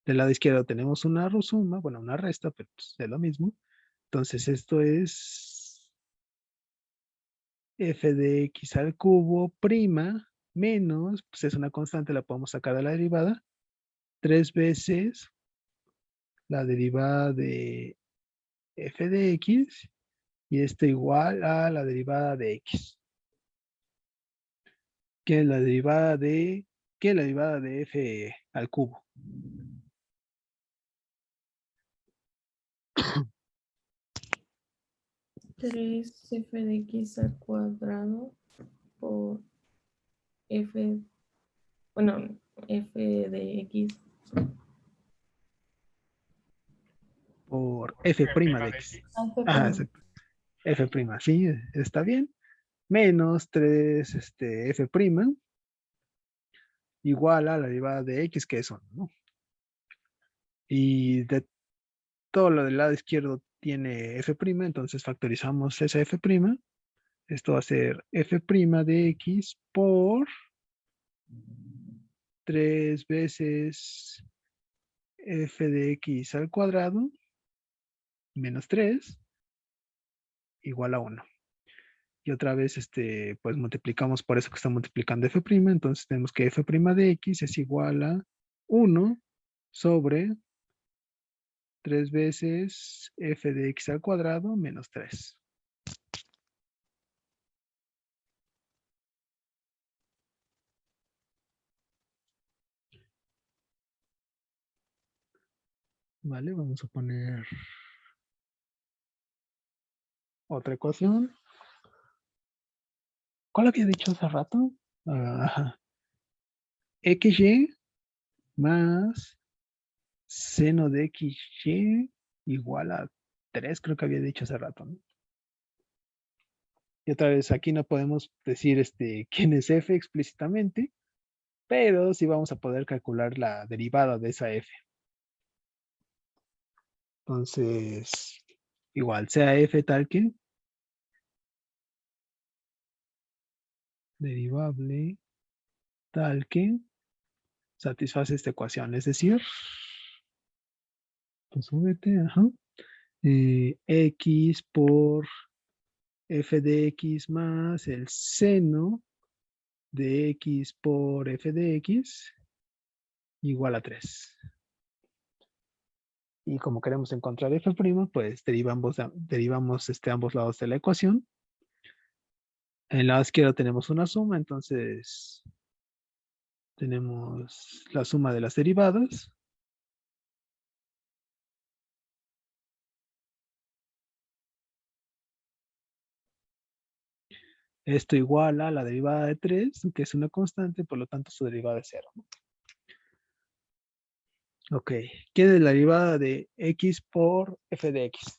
del lado izquierdo tenemos una suma, bueno, una resta, pero pues, es lo mismo. Entonces, esto es f de x al cubo prima menos, pues es una constante, la podemos sacar de la derivada, 3 veces la derivada de f de x y esto igual a la derivada de x. ¿Qué es la derivada de f al cubo? Tres f de x al cuadrado por f, bueno, f de x. Por f' de x. Ajá, f', sí, está bien. Menos 3 f' igual a la derivada de x, que es 1, ¿no? Y de todo lo del lado izquierdo tiene f', entonces factorizamos esa f'. Esto va a ser f' de x por 3 veces f de x al cuadrado menos 3 igual a 1. Y otra vez, pues multiplicamos por eso que está multiplicando f', entonces tenemos que f' de x es igual a 1 sobre 3 veces f de x al cuadrado menos 3. Vale, vamos a poner otra ecuación. ¿Cuál había dicho hace rato? Ajá. XY más seno de XY igual a 3, creo que había dicho hace rato, ¿no? Y otra vez, aquí no podemos decir quién es f explícitamente, pero sí vamos a poder calcular la derivada de esa f. Entonces, igual sea f tal que derivable tal que satisface esta ecuación, es decir, pues súbete, ajá, x por f de x más el seno de x por f de x igual a 3. Y como queremos encontrar f', pues derivamos ambos lados de la ecuación. En el lado izquierdo tenemos una suma, entonces tenemos la suma de las derivadas. Esto igual a la derivada de 3, que es una constante, por lo tanto su derivada es 0. Ok, ¿qué es la derivada de x por f de x?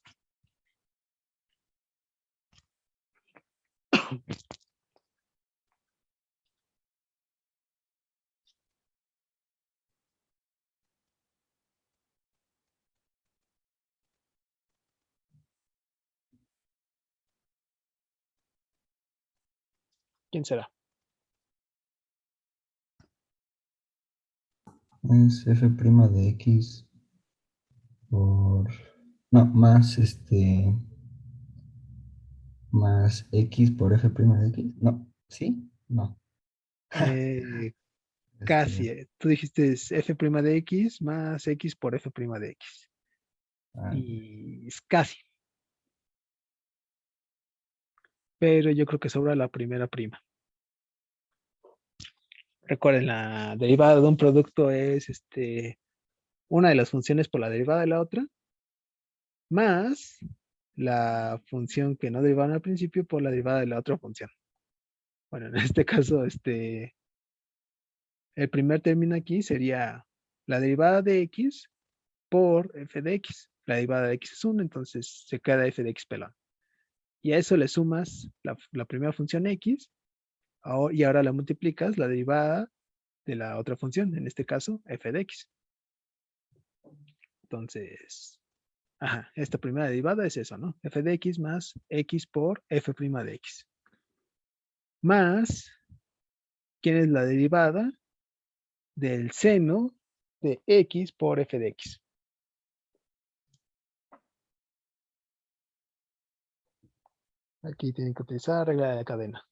¿Quién será? Es f' de x por... No, más más x por f' de x. No, ¿sí? No. Casi. Este, Tú dijiste es f' de x más x por f' de x. ah, Y es casi. Pero yo creo que sobra la primera prima. Recuerden, la derivada de un producto es una de las funciones por la derivada de la otra, más la función que no derivaban al principio por la derivada de la otra función. Bueno, en este caso, el primer término aquí sería la derivada de x por f de x. La derivada de x es 1, entonces se queda f de x pelón. Y a eso le sumas la primera función x, y ahora la multiplicas la derivada de la otra función, en este caso f de x. Entonces, ajá, esta primera derivada es eso, ¿no? F de x más x por f' de x. Más, ¿quién es la derivada del seno de x por f de x? Aquí tienen que utilizar regla de la cadena.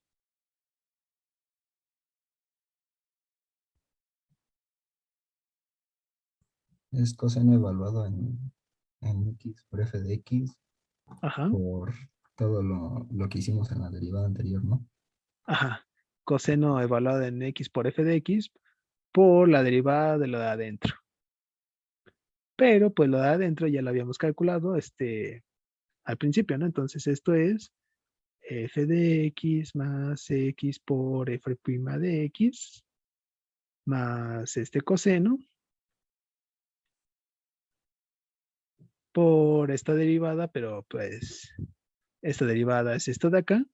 es coseno evaluado en x por f de x Ajá, por todo lo que hicimos en la derivada anterior, ¿no? ajá. Coseno evaluado en x por f de x por la derivada de lo de adentro. Pero pues lo de adentro ya lo habíamos calculado al principio, ¿no? Entonces esto es f de x más x por f' de x más este coseno por esta derivada, pero pues esta derivada es esto de acá.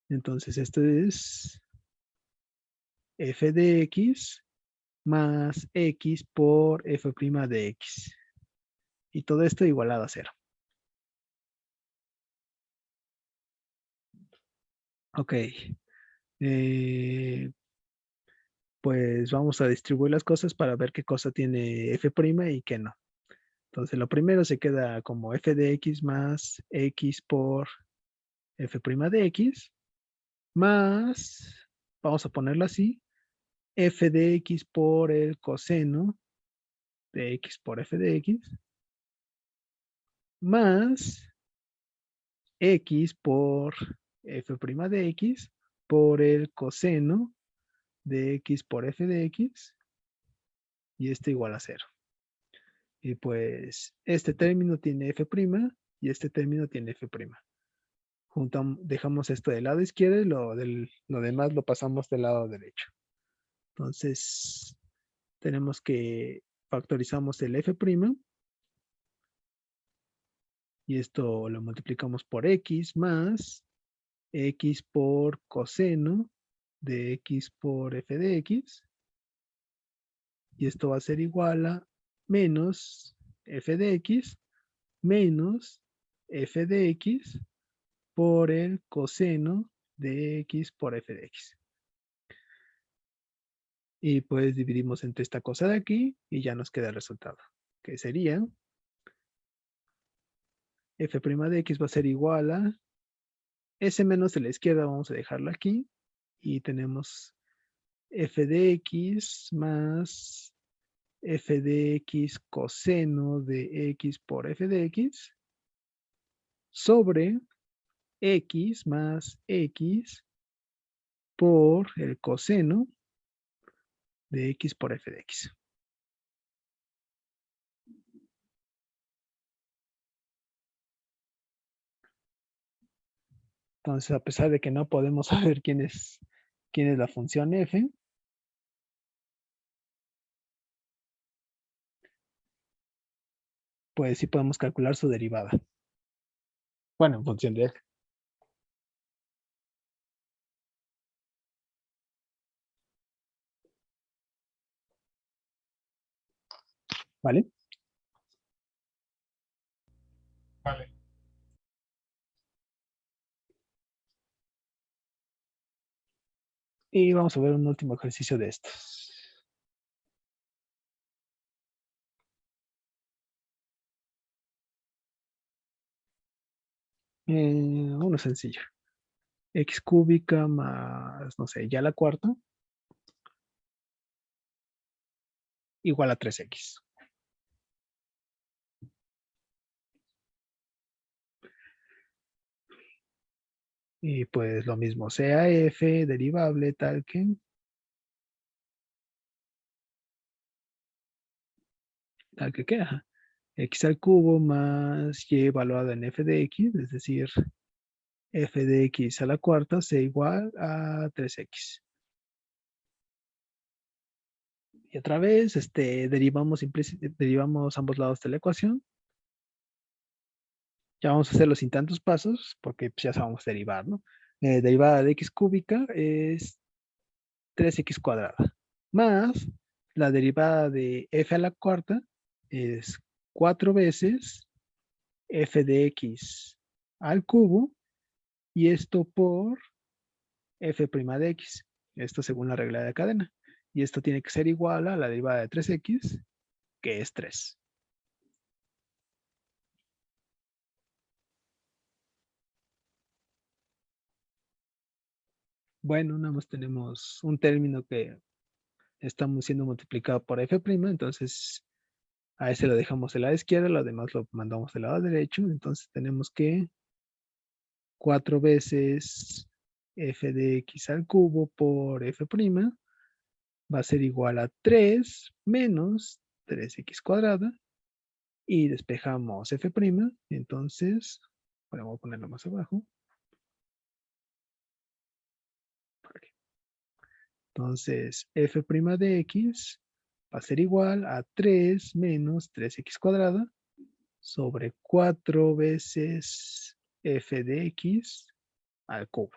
Entonces esto es f de x más x por f' de x. Y todo esto igualado a 0. Ok. Pues vamos a distribuir las cosas para ver qué cosa tiene f' y qué no. Entonces lo primero se queda como f de x más x por f' de x más, vamos a ponerlo así, f de x por el coseno de x por f de x más x por f' de x por el coseno de x por f de x, y esto igual a 0. Y pues este término tiene f' y este término tiene f'. Dejamos esto del lado izquierdo y lo demás lo pasamos del lado derecho. Entonces tenemos que factorizamos el f' y esto lo multiplicamos por x más x por coseno de x por f de x, y esto va a ser igual a menos f de x menos f de x por el coseno de x por f de x. Y pues dividimos entre esta cosa de aquí y ya nos queda el resultado, que sería f' de x va a ser igual a s menos de la izquierda, vamos a dejarlo aquí, y tenemos f de x más f de x coseno de x por f de x sobre x más x por el coseno de x por f de x. Entonces, a pesar de que no podemos saber quién es la función f, pues sí podemos calcular su derivada. Bueno, en función de f. ¿Vale? Vale. Y vamos a ver un último ejercicio de estos. Uno sencillo. X cúbica más, no sé, ya la cuarta, igual a 3x. Y pues lo mismo, sea f derivable tal que queda. X al cubo más y evaluado en f de x, es decir, f de x a la cuarta sea igual a 3x. Y otra vez, derivamos ambos lados de la ecuación. Ya vamos a hacerlo sin tantos pasos, porque pues, ya sabemos derivar, ¿no? Derivada de x cúbica es 3x cuadrada, más la derivada de f a la cuarta es 4 veces f de x al cubo, y esto por f' de x. Esto según la regla de cadena. Y esto tiene que ser igual a la derivada de 3x, que es 3. Bueno, nada más tenemos un término que estamos siendo multiplicado por f', entonces a ese lo dejamos del lado izquierdo, lo demás lo mandamos del lado derecho. Entonces tenemos que 4 veces f de x al cubo por f' va a ser igual a 3 menos 3x cuadrada, y despejamos f', entonces, bueno, voy a ponerlo más abajo. Entonces, f' de x va a ser igual a 3 menos 3x cuadrada sobre 4 veces f de x al cubo.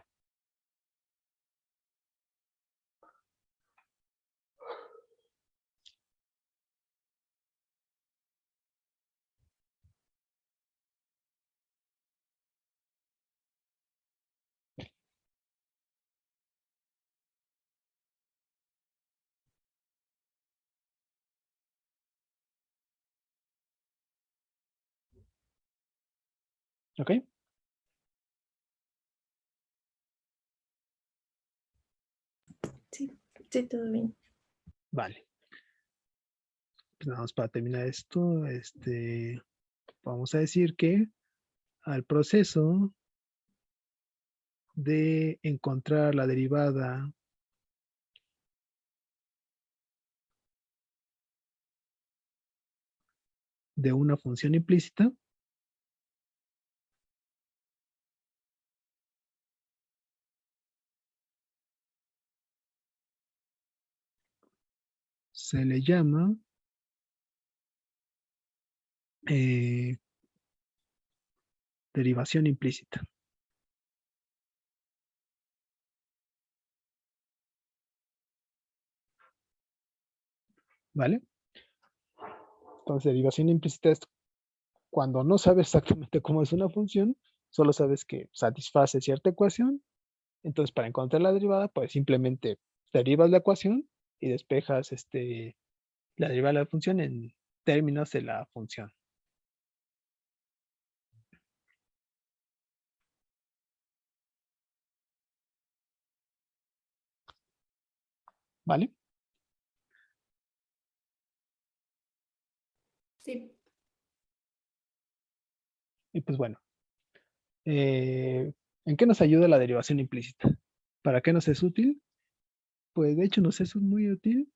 ¿Ok? Sí, sí, todo bien. Vale. Pues nada más para terminar esto, vamos a decir que al proceso de encontrar la derivada de una función implícita, se le llama derivación implícita. ¿Vale? Entonces, derivación implícita es cuando no sabes exactamente cómo es una función, solo sabes que satisface cierta ecuación. Entonces, para encontrar la derivada, pues simplemente derivas la ecuación y despejas la derivada de la función en términos de la función. ¿Vale? Sí. Y pues bueno, ¿en qué nos ayuda la derivación implícita? ¿Para qué nos es útil? Pues de hecho nos es muy útil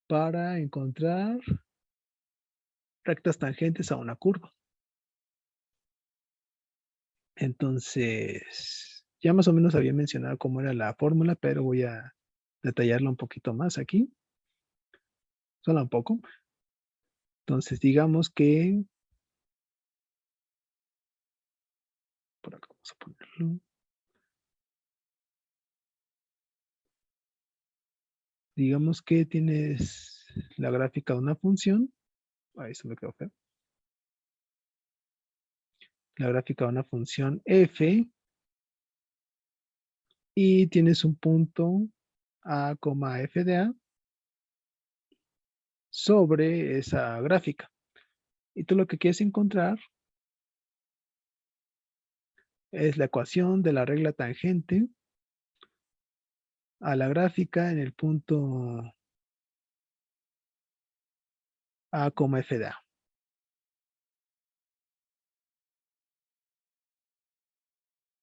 para encontrar rectas tangentes a una curva. Entonces, ya más o menos había mencionado cómo era la fórmula, pero voy a detallarla un poquito más aquí. Solo un poco. Entonces, digamos que... Por acá vamos a ponerlo. Digamos que tienes la gráfica de una función. Ahí se me quedó feo. La gráfica de una función f. Y tienes un punto a, f de a sobre esa gráfica. Y tú lo que quieres encontrar es la ecuación de la regla tangente a la gráfica en el punto a, f de a.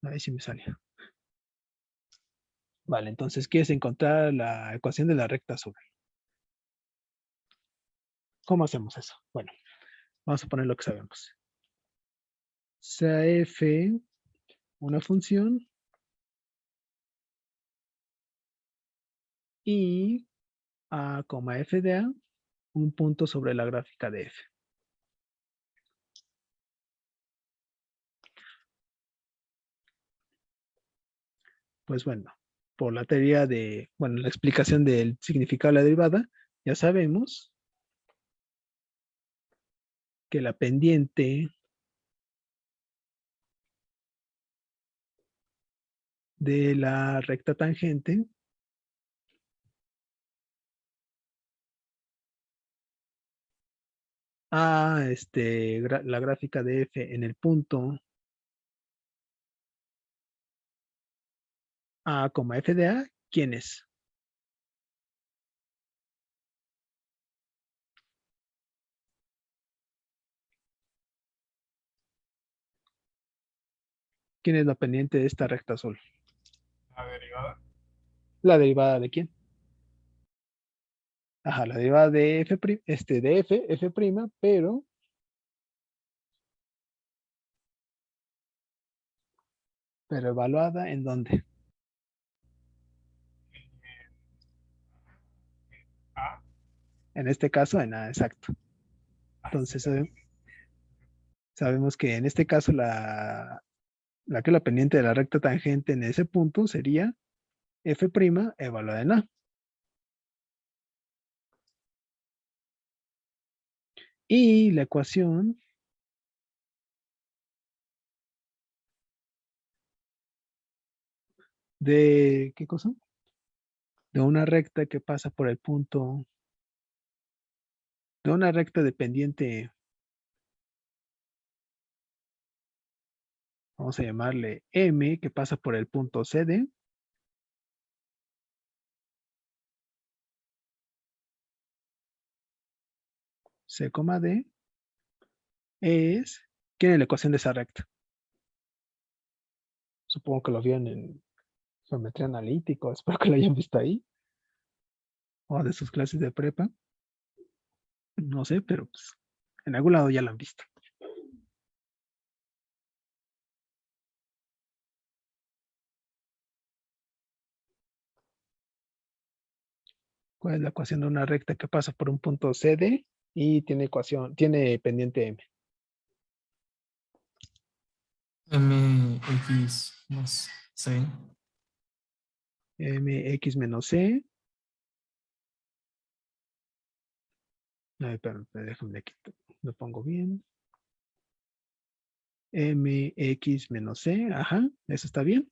Ahí sí me sale. Vale, entonces quieres encontrar la ecuación de la recta azul. ¿Cómo hacemos eso? Bueno, vamos a poner lo que sabemos. Sea f una función y a, f de a un punto sobre la gráfica de f. Pues bueno, por la teoría de, bueno, la explicación del significado de la derivada, ya sabemos que la pendiente de la recta tangente a la gráfica de f en el punto a, f de a, ¿quién es? ¿Quién es la pendiente de esta recta azul? La derivada. ¿La derivada de quién? Ajá, la derivada de f, de f', pero evaluada ¿en dónde? A. En este caso, en A, exacto. Entonces, sabemos que en este caso la que es la pendiente de la recta tangente en ese punto sería f' evaluada en A. Y la ecuación de, ¿qué cosa? De una recta que pasa por el punto, de una recta dependiente, vamos a llamarle M, que pasa por el punto CD. C, D, es, ¿quién es la ecuación de esa recta? Supongo que lo vieron en geometría analítica, espero que lo hayan visto ahí, o de sus clases de prepa. No sé, pero pues en algún lado ya lo han visto. ¿Cuál es la ecuación de una recta que pasa por un punto CD y tiene pendiente M? MX más C. Mx menos C. Ay, perdón, déjame aquí, lo pongo bien. Mx menos C, ajá, eso está bien.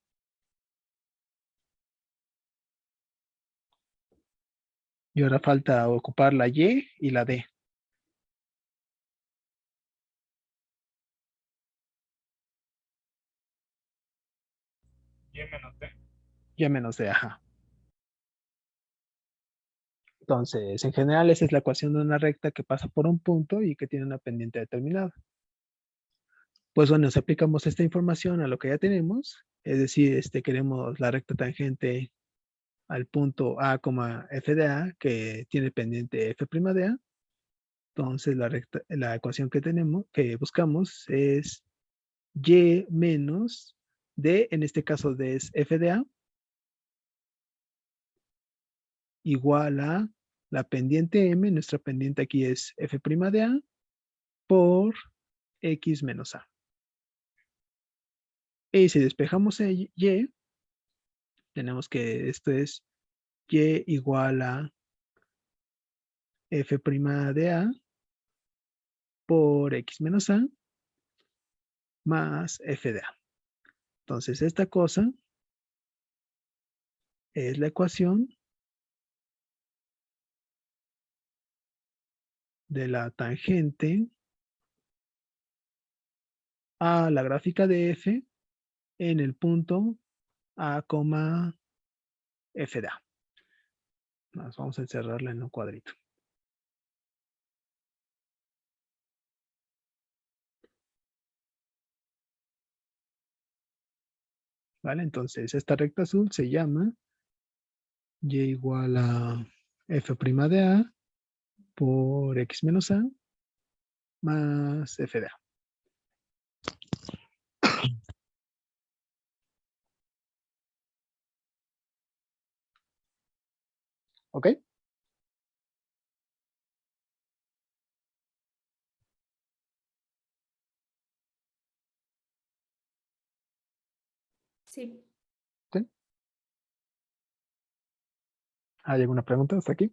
Y ahora falta ocupar la Y y la D. Y menos D. Y menos D, ajá. Entonces, en general, esa es la ecuación de una recta que pasa por un punto y que tiene una pendiente determinada. Pues bueno, si aplicamos esta información a lo que ya tenemos, es decir, queremos la recta tangente al punto A, f de A, que tiene pendiente f' de A. Entonces, la ecuación que buscamos es y menos d, en este caso d es f de A, igual a la pendiente m, nuestra pendiente aquí es f' de A, por x menos A. Y si despejamos y, tenemos que esto es y igual a f' de A por x menos A más f de A. Entonces, esta cosa es la ecuación de la tangente a la gráfica de f en el punto A, f de A. Vamos a encerrarla en un cuadrito. ¿Vale? Entonces, esta recta azul se llama y igual a f' de A por x menos A más f de A. ¿Ok? Sí. ¿Sí? ¿Hay alguna pregunta hasta aquí?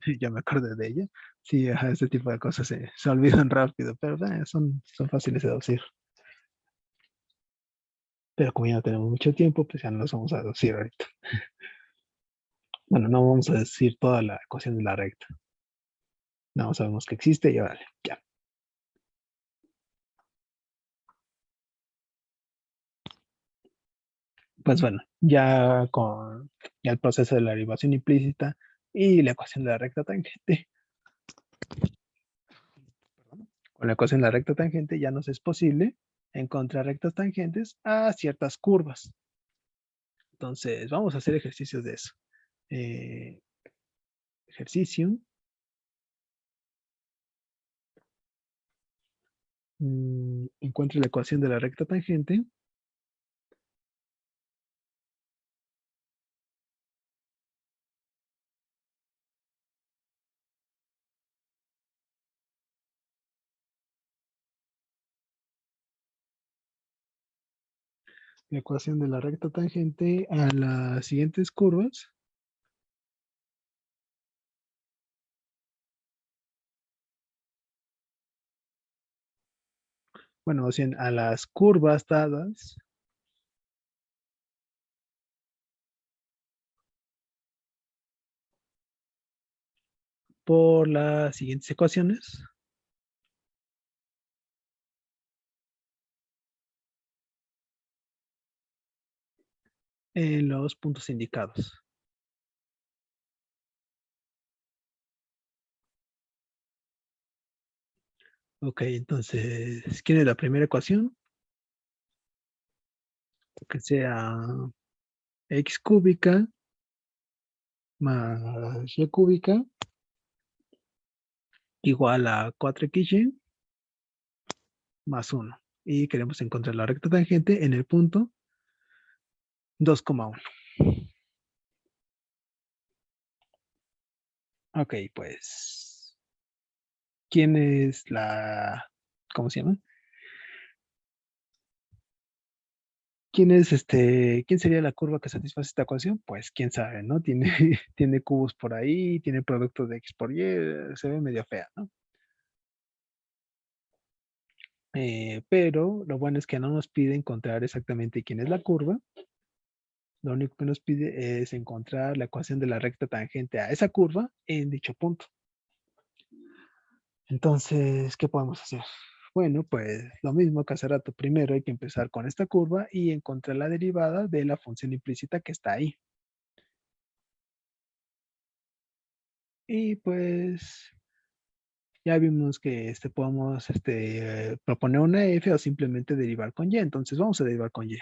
Sí, ya me acordé de ella. Sí, ajá, este tipo de cosas se olvidan rápido, pero son fáciles de deducir. Pero como ya no tenemos mucho tiempo, pues ya no los vamos a deducir ahorita. Bueno, no vamos a decir toda la ecuación de la recta. No, sabemos que existe y vale, ya. Pues bueno, ya con el proceso de la derivación implícita y la ecuación de la recta tangente. Con la ecuación de la recta tangente ya nos es posible encontrar rectas tangentes a ciertas curvas. Entonces, vamos a hacer ejercicios de eso. Ejercicio. Encuentre la ecuación de la recta tangente. La ecuación de la recta tangente a las siguientes curvas. Bueno, o sea, a las curvas dadas por las siguientes ecuaciones. En los puntos indicados. Ok, entonces, ¿quién es la primera ecuación? Que sea x cúbica más y cúbica igual a 4xy más 1. Y queremos encontrar la recta tangente en el punto 2,1. Ok, pues, ¿quién es ¿cómo se llama? ¿Quién sería la curva que satisface esta ecuación? Pues quién sabe, ¿no? Tiene, tiene cubos por ahí, tiene productos de x por y, se ve medio fea, ¿no? Pero lo bueno es que no nos pide encontrar exactamente quién es la curva. Lo único que nos pide es encontrar la ecuación de la recta tangente a esa curva en dicho punto. Entonces, ¿qué podemos hacer? Bueno, pues lo mismo que hace rato. Primero hay que empezar con esta curva y encontrar la derivada de la función implícita que está ahí. Y pues ya vimos que podemos proponer una f o simplemente derivar con y. Entonces vamos a derivar con y.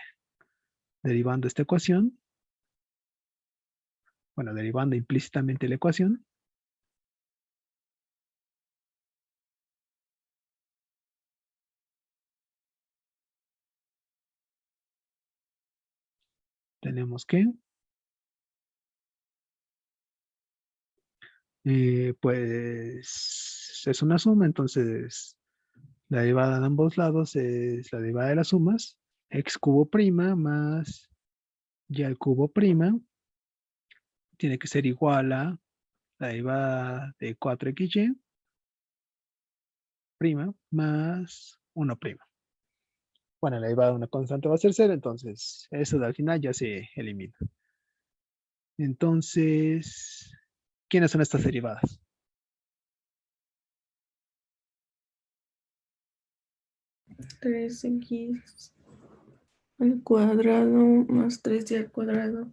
Derivando esta ecuación, bueno, derivando implícitamente la ecuación, tenemos que, pues es una suma, entonces la derivada de ambos lados es la derivada de las sumas, x cubo prima más y al cubo prima, tiene que ser igual a la derivada de 4xy prima más 1 prima. Bueno, la derivada de una constante va a ser 0, entonces eso al final ya se elimina. Entonces, ¿quiénes son estas derivadas? Tres x al cuadrado más 3y al cuadrado.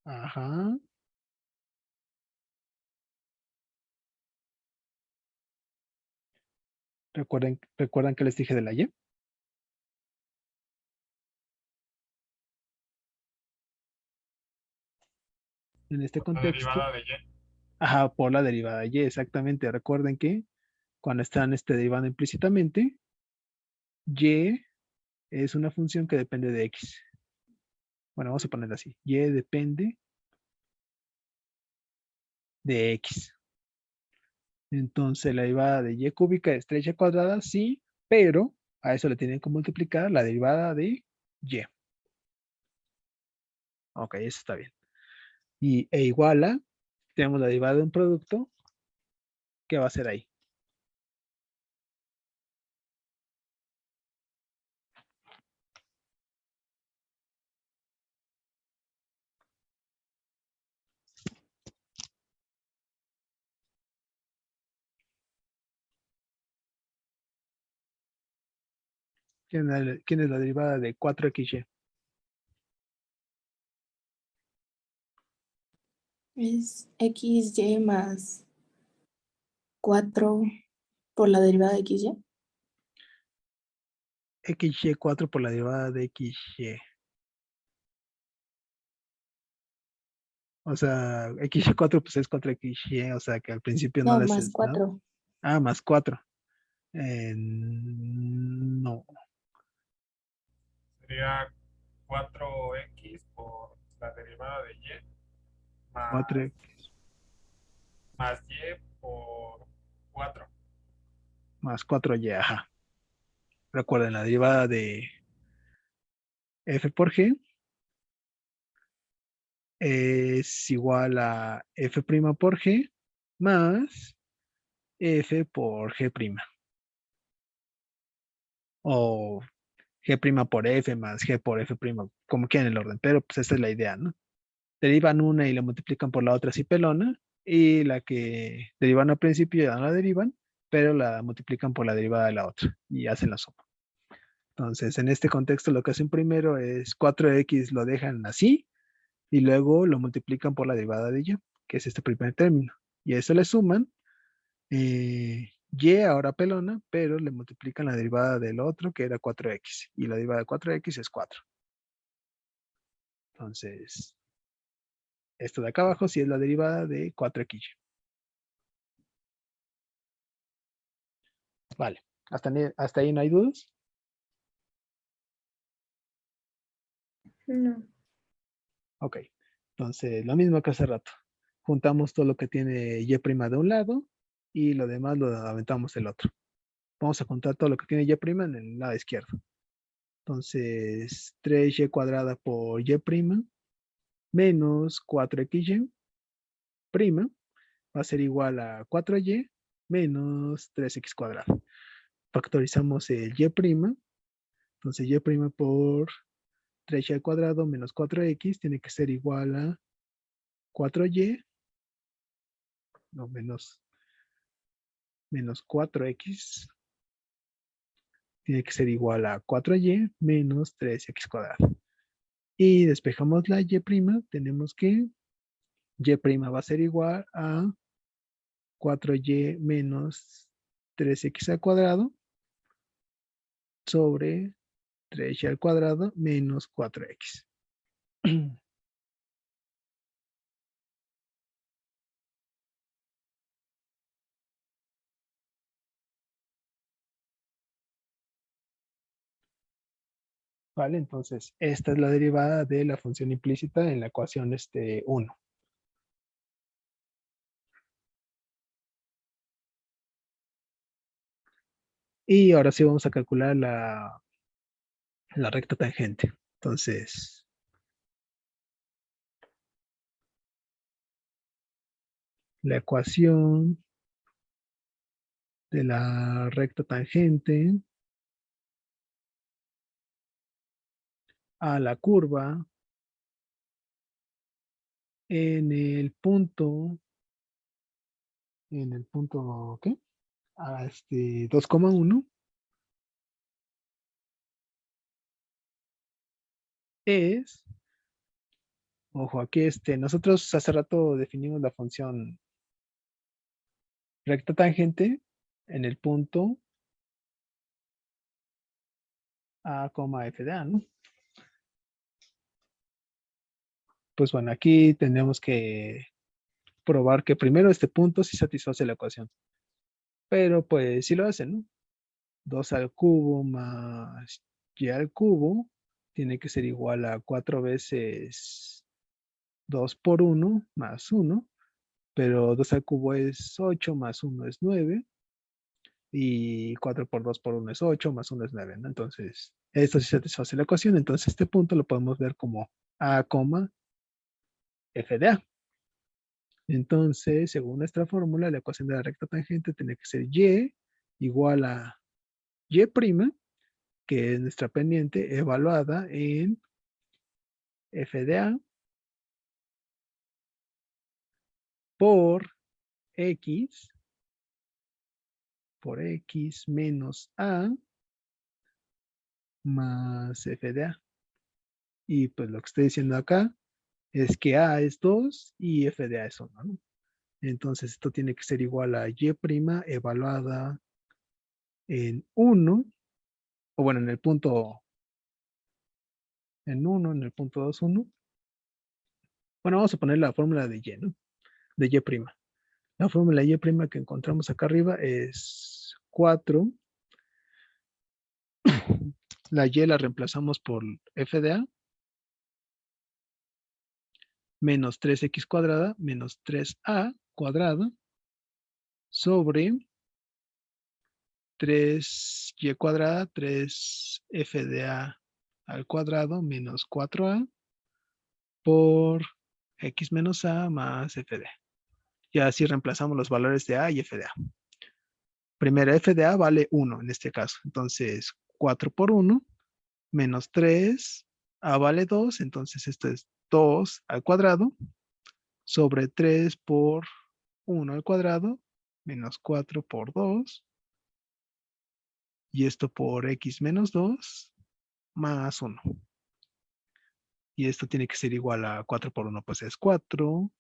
Ajá. ¿Recuerdan que les dije de la y? En este Por la contexto, derivada de y. ajá, por la derivada de y, exactamente. Recuerden que cuando están derivando implícitamente, y es una función que depende de x. Bueno, vamos a ponerla así. Y depende de x. Entonces, la derivada de y cúbica es 3y cuadrada, sí, pero a eso le tienen que multiplicar la derivada de y. Ok, eso está bien. E igual a, tenemos la derivada de un producto, ¿qué va a ser ahí? ¿Quién es la derivada de 4xy? Es xy más 4 por la derivada de xy. xy4 por la derivada de xy. O sea, xy4 pues es contra xy, o sea que al principio no No, les más es, ¿no? 4. Ah, más 4. No, Sería 4x por la derivada de y 4 más y por 4. más 4y, ajá. Recuerden, la derivada de f por g es igual a f' por g más f por g'. O g' por f más g por f', como quieran el orden, pero pues esta es la idea, ¿no? Derivan una y la multiplican por la otra así pelona, y la que derivan al principio ya no la derivan, pero la multiplican por la derivada de la otra y hacen la suma. Entonces, en este contexto lo que hacen primero es 4x lo dejan así y luego lo multiplican por la derivada de y. que es este primer término. Y a eso le suman y ahora pelona, pero le multiplican la derivada del otro, que era 4x. Y la derivada de 4x es 4. Entonces, esto de acá abajo sí es la derivada de 4x. Vale. ¿Hasta ahí no hay dudas? No. Ok. Entonces, lo mismo que hace rato. Juntamos todo lo que tiene y' de un lado y lo demás lo aventamos del otro. Vamos a juntar todo lo que tiene y' en el lado izquierdo. Entonces, 3y cuadrada por y' menos 4xy prima va a ser igual a 4y menos 3x cuadrado. Factorizamos el y', entonces y' por 3y al cuadrado menos 4x tiene que ser igual a 4y, no, menos 4x, tiene que ser igual a 4y menos 3x cuadrado. Y despejamos la y', tenemos que y' va a ser igual a 4y menos 3x al cuadrado sobre 3y al cuadrado menos 4x. Vale, entonces esta es la derivada de la función implícita en la ecuación 1. Y ahora sí vamos a calcular la recta tangente. Entonces, la ecuación de la recta tangente a la curva en el punto, ¿qué? A 2,1 es, ojo, aquí nosotros hace rato definimos la función recta tangente en el punto A, f de A, ¿no? Pues bueno, aquí tenemos que probar que primero este punto sí satisface la ecuación. Pero pues sí lo hace, ¿no? 2 al cubo más y al cubo tiene que ser igual a 4 veces 2 por 1 más 1. Pero 2 al cubo es 8 más 1 es 9. Y 4 por 2 por 1 es 8 más 1 es 9, ¿no? Entonces, esto sí satisface la ecuación. Entonces, este punto lo podemos ver como A, f de A. Entonces, según nuestra fórmula, la ecuación de la recta tangente tiene que ser y igual a y', que es nuestra pendiente, evaluada en f de A por x menos A más f de A. Y pues lo que estoy diciendo acá es que A es 2 y f de A es 1, ¿no? Entonces esto tiene que ser igual a y' evaluada en 1, o bueno, en el punto 1, en el punto 2, 1. Bueno, vamos a poner la fórmula de y, ¿no? De y'. La fórmula de y' que encontramos acá arriba es 4. La y la reemplazamos por f de A menos 3x cuadrada menos 3a cuadrada sobre 3y cuadrada, 3f de A al cuadrado menos 4a por x menos a más f de A. Y así reemplazamos los valores de A y f de A. Primero, f de A vale 1 en este caso. Entonces, 4 por 1 menos 3, A vale 2. Entonces, esto es 2 al cuadrado sobre 3 por 1 al cuadrado menos 4 por 2. Y esto por x menos 2 más 1. Y esto tiene que ser igual a 4 por 1, pues es 4.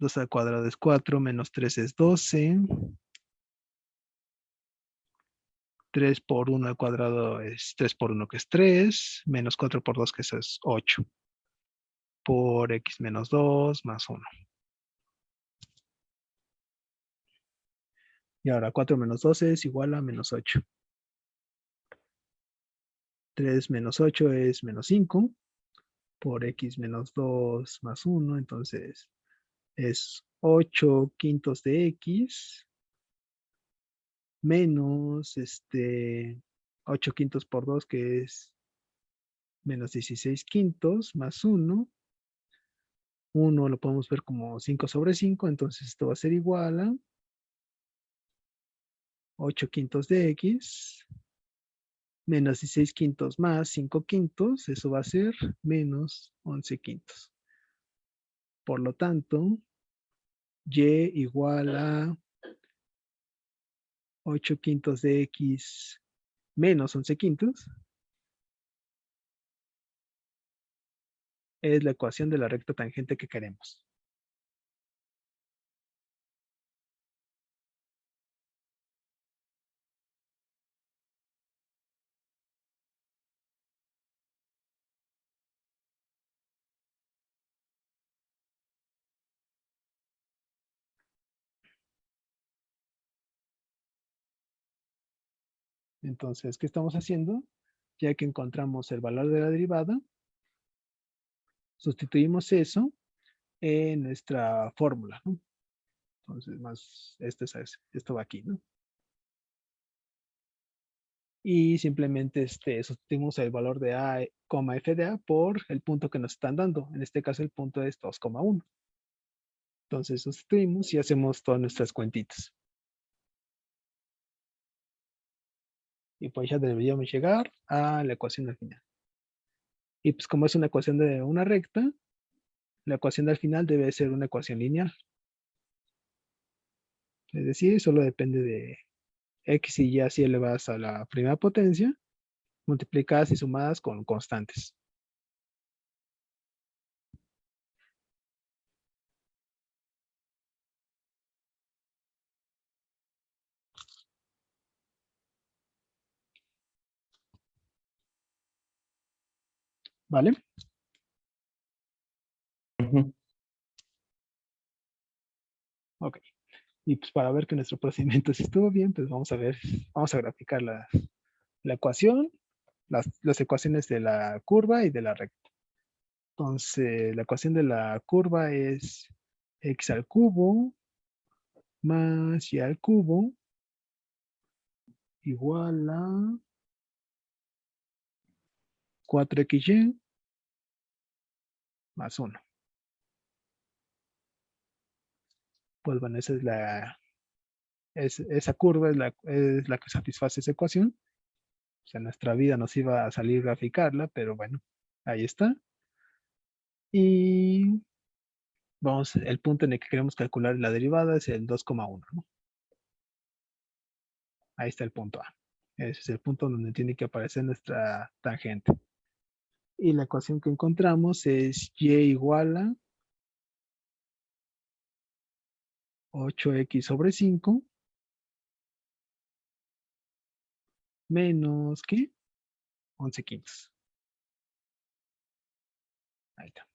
2 al cuadrado es 4, menos 3 es 12. 3 por 1 al cuadrado es 3 por 1, que es 3, menos 4 por 2, que eso es 8, por x menos 2 más 1. Y ahora 4 menos 12 es igual a menos 8. 3 menos 8 es menos 5, por x menos 2 más 1, entonces es 8 quintos de x, menos 8 quintos por 2, que es menos 16 quintos, más 1. 1 lo podemos ver como 5 sobre 5, entonces esto va a ser igual a 8 quintos de x, menos 16 quintos más 5 quintos, eso va a ser menos 11 quintos. Por lo tanto, y igual a 8 quintos de x menos 11 quintos es la ecuación de la recta tangente que queremos. Entonces, ¿qué estamos haciendo? Ya que encontramos el valor de la derivada, sustituimos eso en nuestra fórmula, ¿no? Entonces, más esto va aquí, ¿no? Y simplemente sustituimos el valor de a, f de a por el punto que nos están dando. En este caso, el punto es 2,1. Entonces, sustituimos y hacemos todas nuestras cuentitas. Y pues ya deberíamos llegar a la ecuación al final. Y pues como es una ecuación de una recta, la ecuación al final debe ser una ecuación lineal. Es decir, solo depende de x y y así elevadas a la primera potencia, multiplicadas y sumadas con constantes. ¿Vale? Ok. Y pues para ver que nuestro procedimiento sí estuvo bien, pues vamos a graficar la ecuación, las ecuaciones de la curva y de la recta. Entonces, la ecuación de la curva es x al cubo más y al cubo igual a 4xy más 1. Pues bueno, esa curva es la que satisface esa ecuación. O sea, nuestra vida nos iba a salir graficarla, pero bueno, ahí está. Y el punto en el que queremos calcular la derivada es el 2,1, ¿no? Ahí está el punto A. Ese es el punto donde tiene que aparecer nuestra tangente. Y la ecuación que encontramos es y igual a 8x sobre 5 menos, ¿qué? 11 quintos. Ahí está.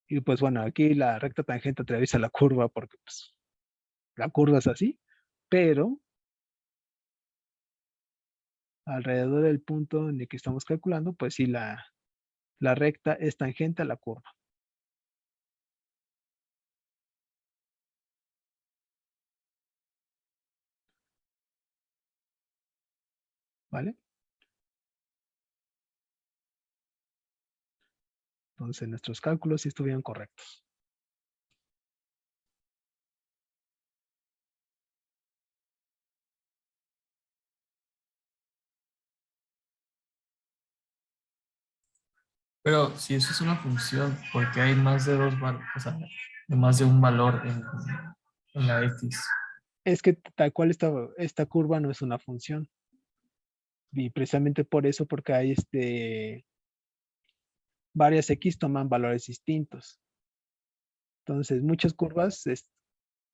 Y pues bueno, aquí la recta tangente atraviesa la curva porque pues, la curva es así, pero alrededor del punto en el que estamos calculando, pues sí, la recta es tangente a la curva. ¿Vale? Entonces nuestros cálculos sí estuvieron correctos. Pero si eso es una función, porque hay más de dos valores, o sea, de más de un valor en la X. Es que tal cual esta curva no es una función. Y precisamente por eso, porque hay varias X toman valores distintos. Entonces, muchas curvas,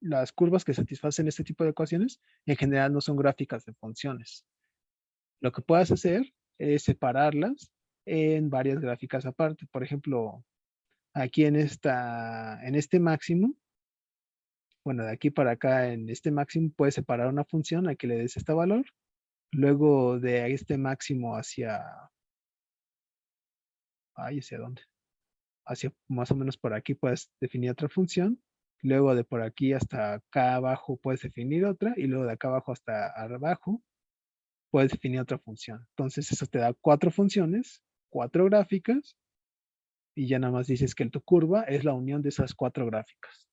las curvas que satisfacen este tipo de ecuaciones, en general no son gráficas de funciones. Lo que puedes hacer es separarlas en varias gráficas aparte. Por ejemplo, aquí en este máximo, bueno, de aquí para acá en este máximo puedes separar una función a que le des este valor. Luego de este máximo ¿hacia dónde? Hacia más o menos por aquí puedes definir otra función. Luego de por aquí hasta acá abajo puedes definir otra. Y luego de acá abajo hasta abajo puedes definir otra función. Entonces eso te da 4 funciones, 4 gráficas. Y ya nada más dices que tu curva es la unión de esas 4 gráficas.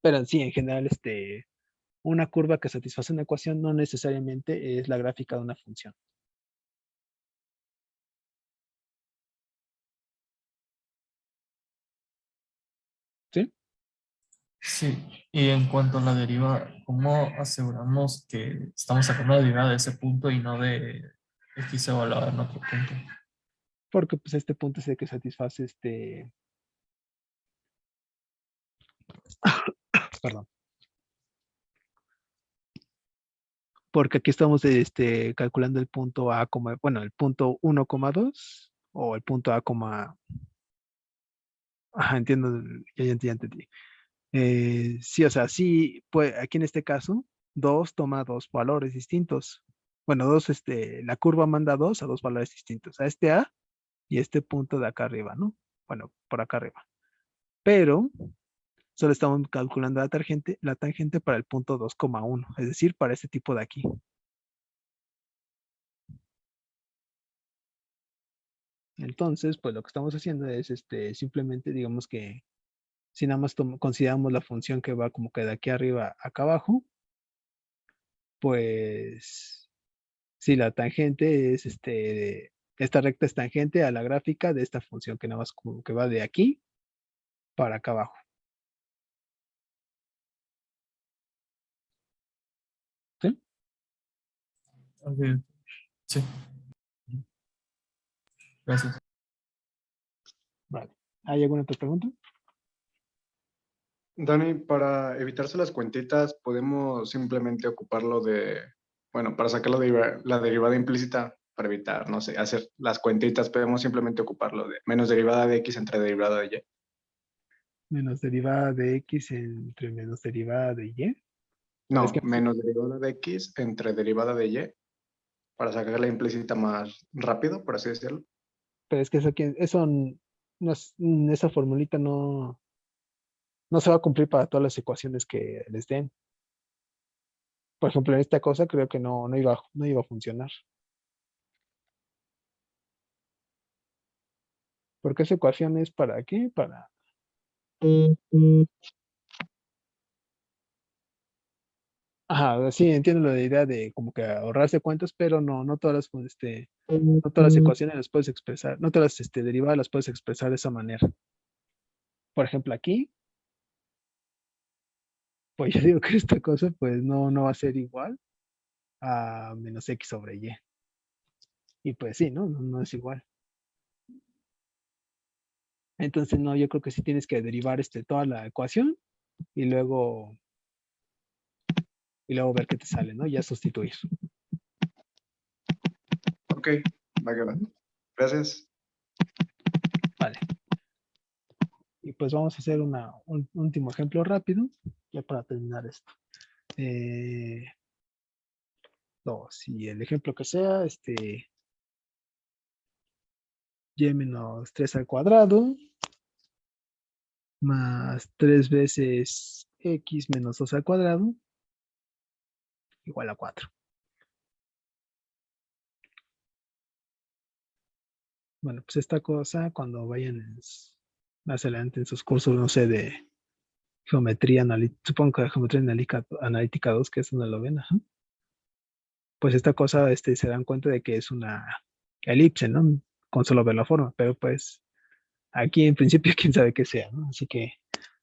Pero sí, en general, una curva que satisface una ecuación no necesariamente es la gráfica de una función. ¿Sí? Sí, y en cuanto a la derivada, ¿cómo aseguramos que estamos sacando la derivada de ese punto y no de x evaluada en otro punto? Porque pues este punto es el que satisface perdón. Porque aquí estamos calculando el punto A como, bueno, el punto 1,2 o el punto A, ajá, entiendo, ya entendí. Sí, o sea, sí, pues aquí en este caso, 2 toma 2 valores distintos. Bueno, la curva manda 2 a 2 valores distintos, a este A y este punto de acá arriba, ¿no? Bueno, por acá arriba. Pero solo estamos calculando la tangente para el punto 2,1, es decir, para este tipo de aquí. Entonces, pues lo que estamos haciendo es simplemente, digamos que si nada más consideramos la función que va como que de aquí arriba a acá abajo, pues si la tangente es esta recta es tangente a la gráfica de esta función que nada más como que va de aquí para acá abajo. ¿Sí? Ok, sí, gracias. Vale. ¿Hay alguna otra pregunta? Dani, para evitarse las cuentitas, podemos simplemente ocuparlo de, bueno, para sacar la derivada implícita, para evitar, no sé, hacer las cuentitas, podemos simplemente ocuparlo de menos derivada de x entre derivada de y. Menos derivada de x entre menos derivada de y. Es No, que, menos derivada de x entre derivada de y, para sacar la implícita más rápido, por así decirlo. pero es que eso esa formulita no se va a cumplir para todas las ecuaciones que les den. Por ejemplo, en esta cosa creo que no iba a funcionar. Porque esa ecuación es ¿para qué? Ajá, sí, entiendo la idea de como que ahorrarse cuentas, pero no todas las, no todas las ecuaciones las puedes expresar, no todas las derivadas las puedes expresar de esa manera. Por ejemplo, aquí, pues yo digo que esta cosa pues no va a ser igual a menos x sobre y. Y pues sí, no es igual. Entonces, no, yo creo que sí tienes que derivar toda la ecuación y luego ver qué te sale, ¿no? Ya sustituir. Ok, va que va. Gracias. Vale. Y pues vamos a hacer un último ejemplo rápido, ya para terminar esto. Y el ejemplo que sea, y menos 3 al cuadrado, más 3 veces x menos 2 al cuadrado, igual a 4. Bueno, pues esta cosa, cuando vayan más adelante en sus cursos, no sé, de geometría analítica, supongo que geometría analítica 2, que es donde lo ven, ajá. Pues esta cosa, se dan cuenta de que es una elipse, ¿no? Con solo ver la forma, pero pues aquí en principio quién sabe qué sea, ¿no? Así que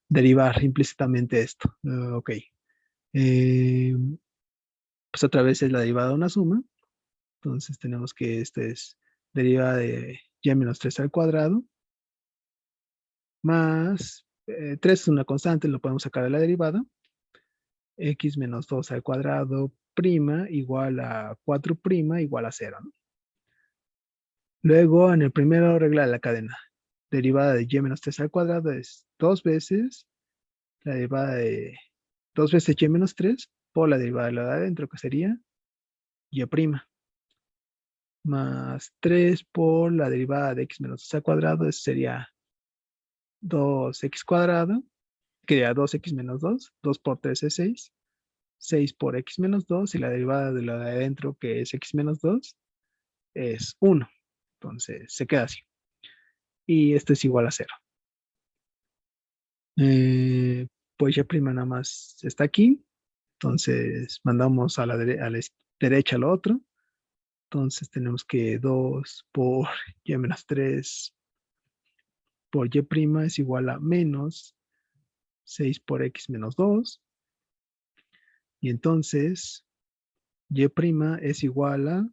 derivar implícitamente esto. Ok. Pues otra vez es la derivada de una suma. Entonces tenemos que es derivada de y menos 3 al cuadrado más 3 es una constante, lo podemos sacar de la derivada. X menos 2 al cuadrado prima igual a 4 prima igual a 0, ¿no? Luego, en el primero, regla de la cadena. Derivada de y menos 3 al cuadrado es 2 veces la derivada de 2 veces y menos 3 por la derivada de la de adentro, que sería y prima. Más 3 por la derivada de x menos 2 al cuadrado, eso sería 2x cuadrado, que sería 2x menos 2, 2 por 3 es 6, 6 por x menos 2, y la derivada de la de adentro, que es x menos 2, es 1. Entonces, se queda así. Y esto es igual a 0. Pues y' nada más está aquí. Entonces, mandamos a la derecha lo otro. Entonces, tenemos que 2 por y menos 3 por y' es igual a menos 6 por x menos 2. Y entonces, y' es igual a...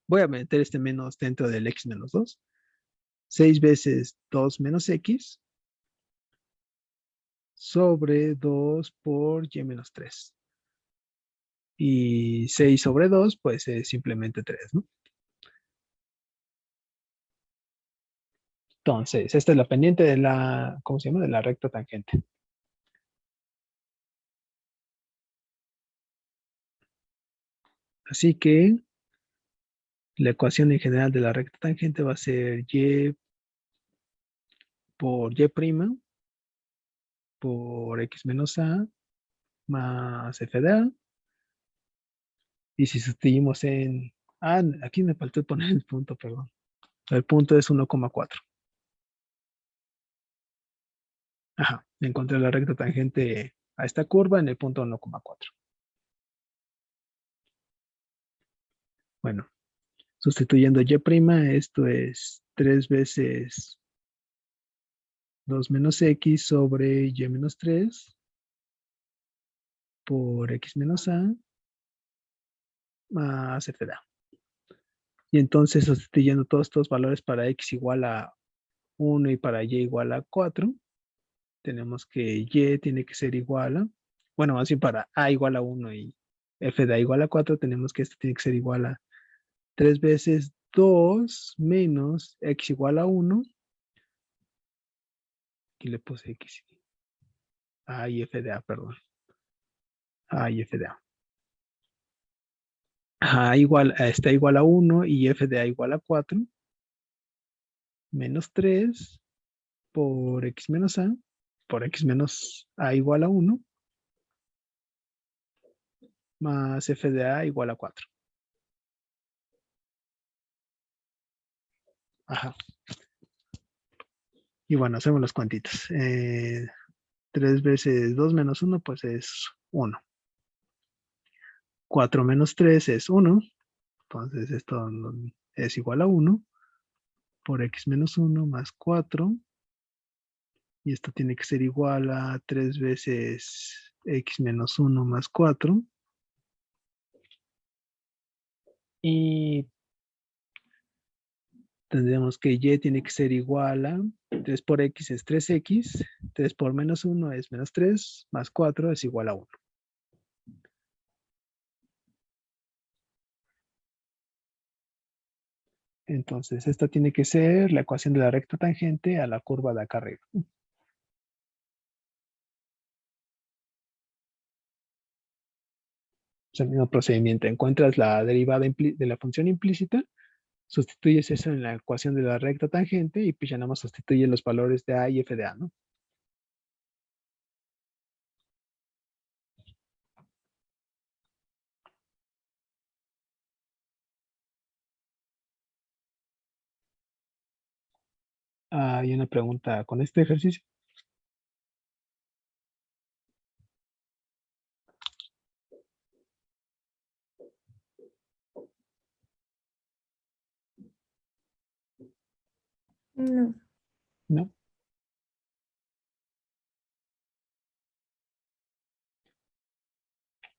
Voy a meter este menos dentro del x menos 2. 6 veces 2 menos x sobre 2 por y menos 3. Y 6 sobre 2, pues es simplemente 3, ¿no? Entonces, esta es la pendiente de la, ¿cómo se llama? De la recta tangente. Así que la ecuación en general de la recta tangente va a ser y por y' por x menos a más f de a. Y si sustituimos en... Ah, aquí me faltó poner el punto, perdón. El punto es 1,4. Ajá, encontré la recta tangente a esta curva en el punto 1,4. Bueno, sustituyendo y', esto es 3 veces 2 menos x sobre y menos 3 por x menos a más f de a. Y entonces, sustituyendo todos estos valores para x igual a 1 y para y igual a 4, tenemos que y tiene que ser igual a, bueno, más bien para a igual a 1 y f de a igual a 4, tenemos que esto tiene que ser igual a 3 veces 2 menos x igual a 1. Aquí le puse x. A y f de a, perdón. A y f de a. A igual, está igual a 1 y f de a igual a 4. Menos 3 por x menos a. Por x menos a igual a 1. Más f de a igual a 4. Ajá. Y bueno, hacemos las cuantitas. 3 veces 2 menos 1, pues es 1. 4 menos 3 es 1. Entonces esto es igual a 1. Por x menos 1 más 4. Y esto tiene que ser igual a 3 veces x menos 1 más 4. Y tendremos que y tiene que ser igual a 3 por x es 3x. 3 por menos 1 es menos 3. Más 4 es igual a 1. Entonces, esta tiene que ser la ecuación de la recta tangente a la curva de acá arriba. Es el mismo procedimiento. Encuentras la derivada de la función implícita, sustituyes eso en la ecuación de la recta tangente y pues ya nada más sustituye los valores de a y f de a, ¿no? Hay una pregunta con este ejercicio. No. ¿No?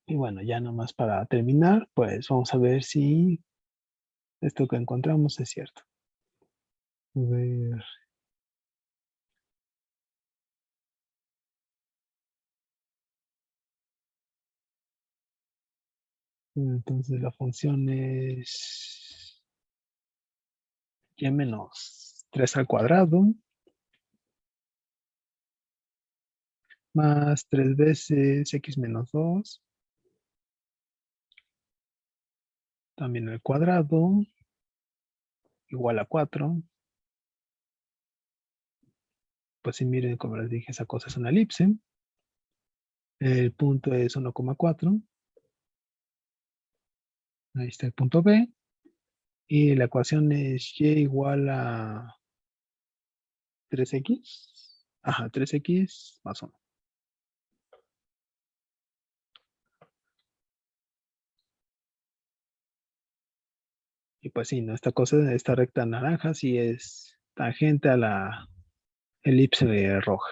Y bueno, ya nomás para terminar, pues vamos a ver si esto que encontramos es cierto. A ver. Entonces la función es y menos 3 al cuadrado más 3 veces x menos 2, también al cuadrado, igual a 4. Pues si miren, como les dije, esa cosa es una elipse. El punto es 1,4. Ahí está el punto B. Y la ecuación es y igual a 3x. Ajá, 3x más 1. Y pues sí, ¿no? Esta recta naranja sí es tangente a la elipse roja.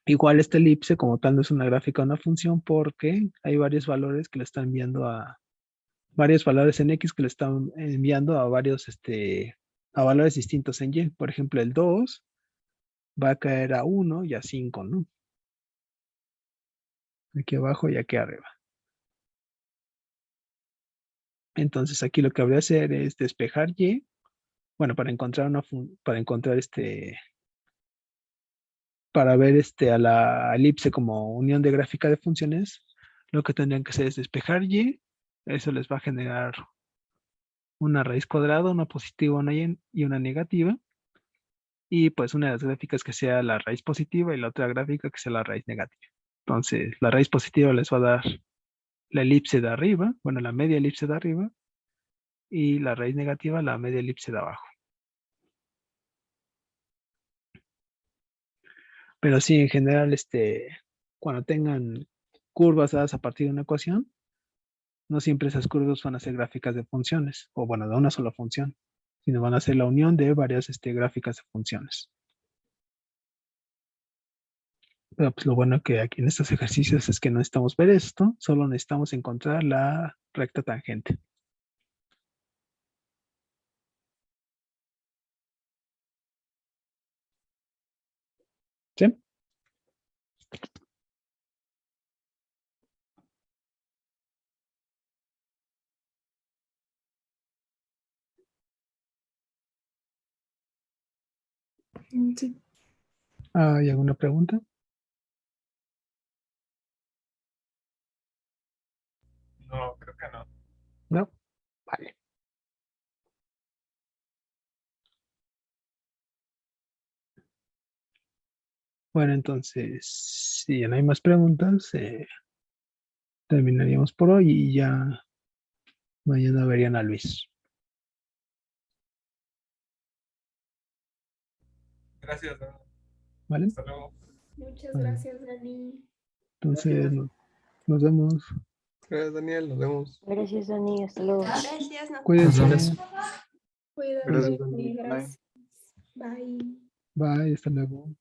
Igual esta elipse como tal no es una gráfica de una función porque hay varios valores que le están enviando a varios valores en X que le están enviando a varios a valores distintos en Y. Por ejemplo, el 2 va a caer a 1 y a 5, ¿no? Aquí abajo y aquí arriba. Entonces aquí lo que habría que hacer es despejar Y. Bueno, para encontrar para ver a la elipse como unión de gráfica de funciones, lo que tendrían que hacer es despejar Y. Eso les va a generar una raíz cuadrada, una positiva y una negativa. Y pues una de las gráficas que sea la raíz positiva y la otra gráfica que sea la raíz negativa. Entonces, la raíz positiva les va a dar la elipse de arriba, bueno, la media elipse de arriba, y la raíz negativa la media elipse de abajo. Pero sí, en general, cuando tengan curvas dadas a partir de una ecuación, no siempre esas curvas van a ser gráficas de funciones, o bueno, de una sola función, sino van a ser la unión de varias gráficas de funciones. Pero pues lo bueno que aquí en estos ejercicios es que no necesitamos ver esto, solo necesitamos encontrar la recta tangente. ¿Sí? Sí. ¿Hay alguna pregunta? No, creo que no. No. Vale. Bueno, entonces, si ya no hay más preguntas, terminaríamos por hoy y ya mañana verían a Luis. Gracias, Dani. ¿Vale? Hasta luego. Muchas Bueno. gracias, Dani. Entonces, nos vemos. Gracias, Daniel. Nos vemos. Gracias, Dani. Hasta luego. Gracias, nos Cuídense. vemos. Cuídate. Gracias, Dani. Bye. Gracias. Bye. Bye, hasta luego.